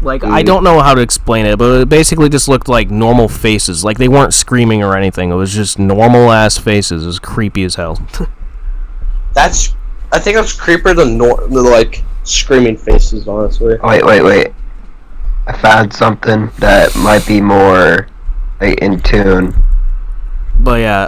Like, I don't know how to explain it, but it basically just looked like normal faces. Like, they weren't screaming or anything. It was just normal-ass faces. It was creepy as hell. I think that's creepier than like, screaming faces, honestly. Wait. I found something that might be more, like, in tune. But yeah,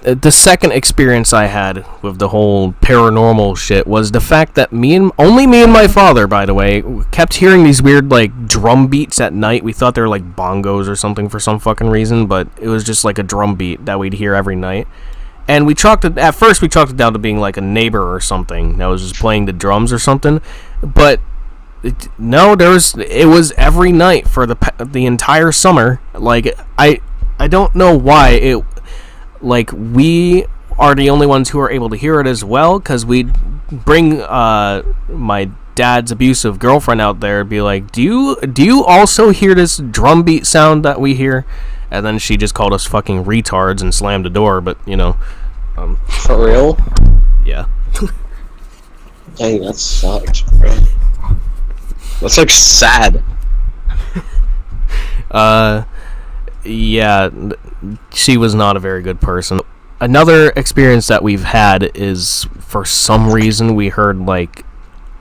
the second experience I had with the whole paranormal shit was the fact that only me and my father, by the way, kept hearing these weird, like, drum beats at night. We thought they were like bongos or something for some fucking reason, but it was just like a drum beat that we'd hear every night. And at first we chalked it down to being like a neighbor or something that was just playing the drums or something, but no, it was every night for the entire summer. Like, I don't know why we are the only ones who are able to hear it as well, because we'd bring my dad's abusive girlfriend out there and be like, do you also hear this drum beat sound that we hear? And then she just called us fucking retards and slammed the door, but, For real? Yeah. Dang, that sucks, bro. That's like sad. Yeah, she was not a very good person. Another experience that we've had is, for some reason, we heard, like,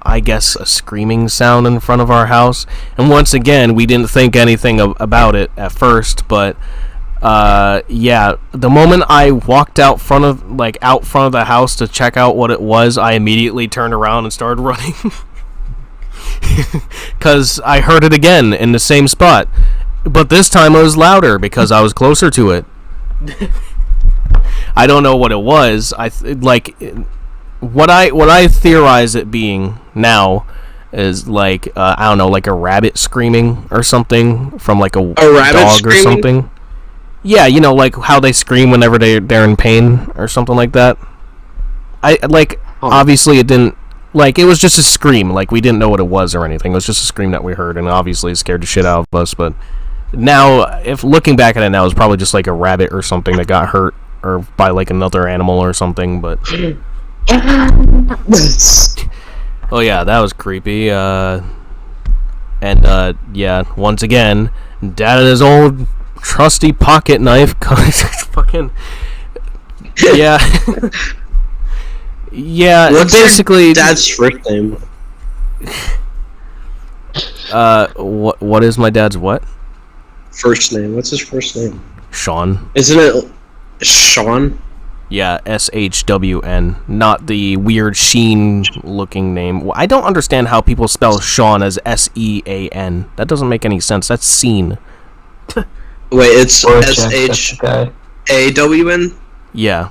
I guess, a screaming sound in front of our house. And once again, we didn't think anything about it at first, but, yeah, the moment I walked out front of the house to check out what it was, I immediately turned around and started running. Because I heard it again in the same spot. But this time it was louder because I was closer to it. I don't know what it was. What I theorize it being now is like I don't know, like a rabbit screaming or something from like a dog screaming? Or something. Yeah, you know, like how they scream whenever they're in pain or something like that. Obviously it didn't, like, it was just a scream. Like, we didn't know what it was or anything. It was just a scream that we heard, and obviously it scared the shit out of us. But now, if looking back at it now, it's probably just like a rabbit or something that got hurt or by like another animal or something. But oh yeah, that was creepy. Yeah, once again, Dad had his old trusty pocket knife. Fucking yeah. Yeah, what's basically your dad's first name? What is my dad's what? First name. What's his first name? Sean. Isn't it Sean? Yeah, SHWN, not the weird Sheen looking name. I don't understand how people spell Sean as SEAN. That doesn't make any sense. That's Scene. Wait, it's SHAWN? Yeah.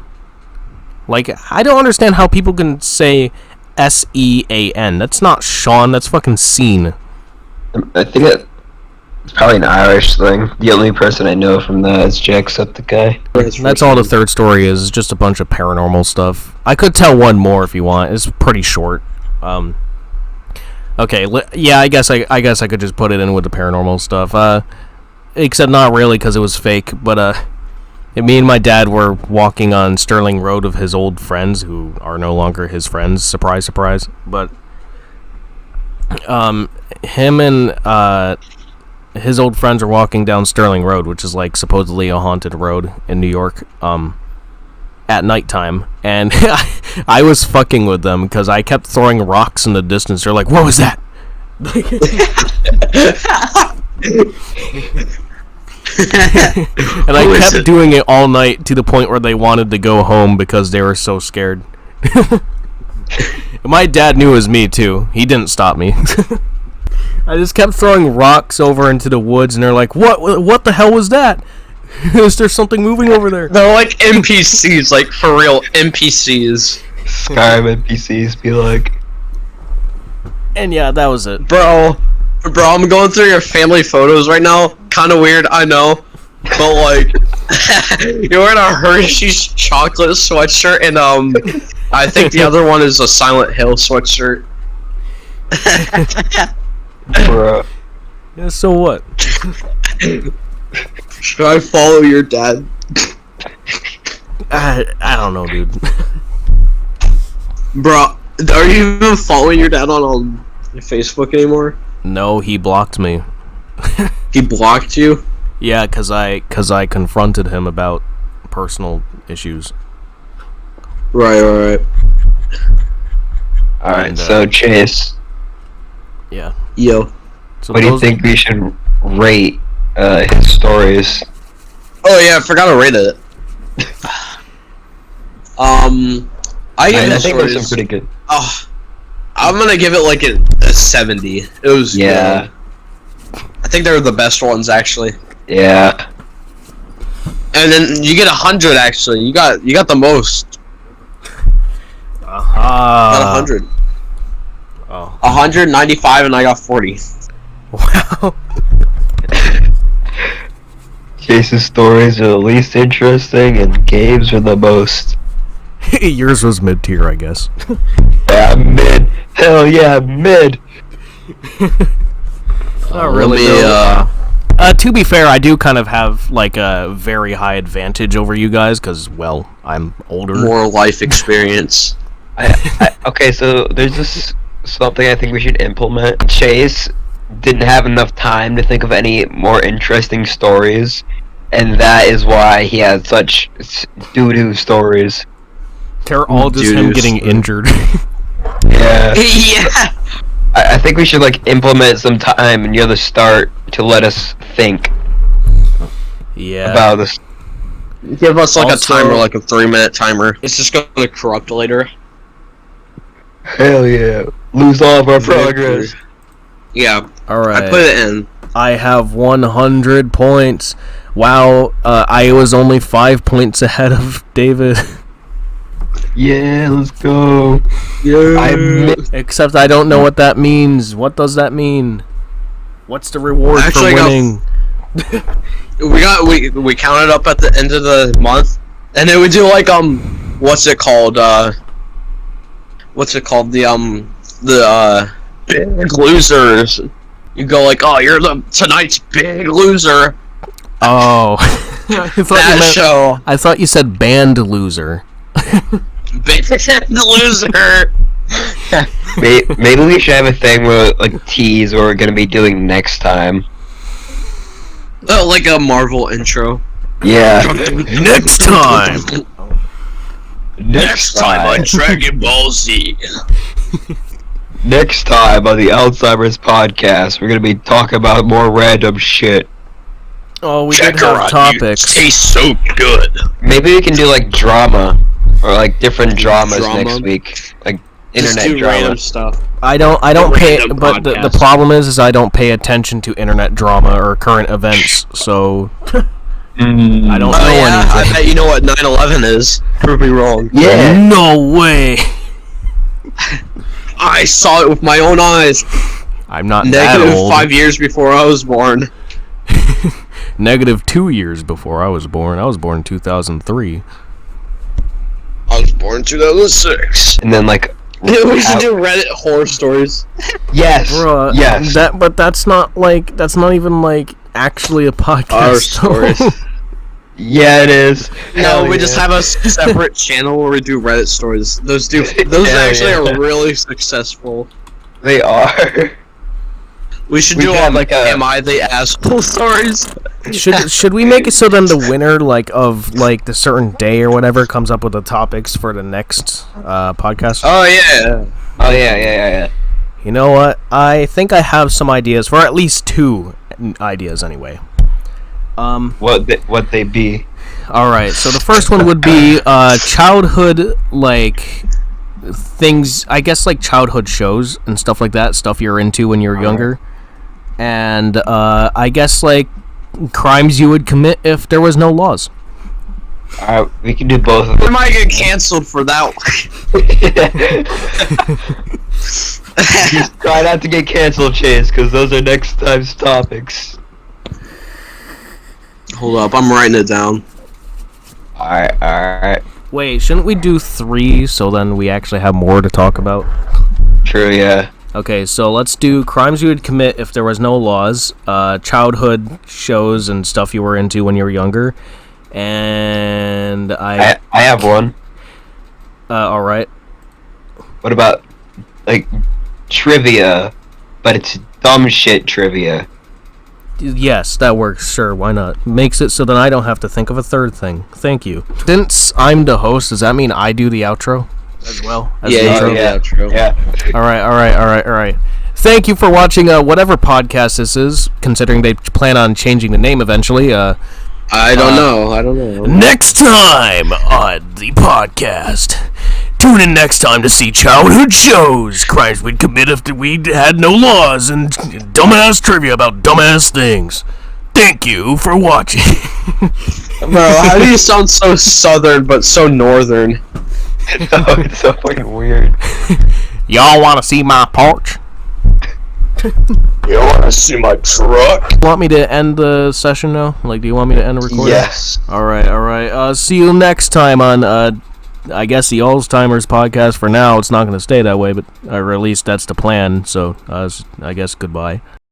Like, I don't understand how people can say SEAN. That's not Sean, that's fucking Scene. I think it's probably an Irish thing. The only person I know from that is Jacksepticeye. That's all the third story is just a bunch of paranormal stuff. I could tell one more if you want. It's pretty short. Okay, yeah, I guess I could just put it in with the paranormal stuff. Except not really, because it was fake, but me and my dad were walking on Sterling Road with his old friends, who are no longer his friends. Surprise, surprise. But him and his old friends are walking down Sterling Road, which is like supposedly a haunted road in New York, at nighttime. And I was fucking with them because I kept throwing rocks in the distance. They're like, "What was that?" And I kept doing it all night to the point where they wanted to go home because they were so scared. My dad knew it was me too. He didn't stop me. I just kept throwing rocks over into the woods, and they're like, "What the hell was that? Is there something moving over there?" They're like NPCs, like for real NPCs. Skyrim NPCs be like. And yeah, that was it. Bro, I'm going through your family photos right now. Kind of weird, I know. But like, you're wearing a Hershey's chocolate sweatshirt, and I think the other one is a Silent Hill sweatshirt. Bruh. Yeah, so what? Should I follow your dad? I don't know, dude. Bro, are you even following your dad on Facebook anymore? No, he blocked me. He blocked you? Yeah, cause I confronted him about personal issues. Right. Alright, so Chase. Yeah. Yo. So what do you think we should rate his stories? Oh yeah, I forgot to rate it. I think those are pretty good. Oh, I'm gonna give it like a 70. It was good. I think they were the best ones actually. Yeah. And then you get 100 actually. You got the most. Got 100. Oh. 195 and I got 40. Wow. Chase's stories are the least interesting and Gabe's are the most. Yours was mid-tier, I guess. Yeah, mid. Hell yeah, mid. Not really. To be fair, I do kind of have like a very high advantage over you guys because, well, I'm older. More life experience. Okay, so there's this something I think we should implement. Chase didn't have enough time to think of any more interesting stories, and that is why he had such doo-doo stories. They're all just him getting injured. Yeah. Yeah. I think we should like implement some time near the start to let us think Yeah. about this. Give us like Also- a timer, like a 3-minute timer. It's just gonna corrupt later. Hell yeah! Lose all of our progress. Yeah, All I right. put it in. I have 100 points. Wow, I was only 5 points ahead of David. Yeah, let's go. Yeah. Except I don't know what that means. What does that mean? What's the reward Actually, for I got- winning? We counted up at the end of the month, and then we do like what's it called? The big losers. You go like, oh, you're tonight's big loser. Oh. I thought you That meant- show, I thought you said band loser. big loser. Maybe we should have a thing where like tease what we're gonna be doing next time. Oh, like a Marvel intro. Yeah. Next time. Next time on Dragon Ball Z. Next time on the Alzheimer's podcast, we're gonna be talking about more random shit. Oh, we Check did her have out, topics. You taste so good. Maybe we can do like drama or like different dramas Drama? next week, like Just internet do drama. random stuff. I don't pay, Random but the podcast. problem is I don't pay attention to internet drama or current events, so I don't know I anything. bet you know what 9/11 is. Prove me wrong. Yeah. No way. I saw it with my own eyes. I'm not that Negative old. 5 years before I was born. Negative 2 years before I was born. I was born in 2003. I was born in 2006. And then like We should do Reddit horror stories. yes, Bruh, yes. but that's not even like actually a podcast. Our stories. Yeah, it is. No, Hell we just yeah. have a separate channel where we do Reddit stories. Those Hell actually yeah. are really successful. They are. We should We do should have, like, a- Am I the Asshole stories? Should we make it so then the winner of the certain day or whatever comes up with the topics for the next podcast? Oh yeah. Oh yeah. You know what? I think I have some ideas for at least 2 ideas anyway. What they be? All right. So the first one would be childhood things. I guess like childhood shows and stuff like that. Stuff you're into when you're younger, and I guess like crimes you would commit if there was no laws. Alright, we can do both of We them. might get canceled for that Just try not to get canceled, Chase, because those are next time's topics. Hold up, I'm writing it down. Alright. Wait, shouldn't we do 3 so then we actually have more to talk about? True, yeah. Okay, so let's do crimes you would commit if there was no laws, childhood shows and stuff you were into when you were younger, and I have one. all right. What about, like, trivia, but it's dumb shit trivia? Yes, that works, sure, why not? Makes it so that I don't have to think of a third thing. Thank you. Since I'm the host, does that mean I do the outro as well? As the Yeah, intro? yeah. true. Yeah. Alright. Thank you for watching whatever podcast this is, considering they plan on changing the name eventually. I don't know. Next time on the podcast. Tune in next time to see childhood shows, crimes we'd commit if we had no laws, and dumbass trivia about dumbass things. Thank you for watching. Bro, how do you sound so southern but so northern? Oh, it's so fucking weird. Y'all want to see my porch? You wanna see my truck? Want me to end the session now? Like, do you want me to end the recording? Yes. Alright. See you next time on, I guess the Alzheimer's podcast. For now, it's not going to stay that way, but or at least that's the plan, so, I guess goodbye.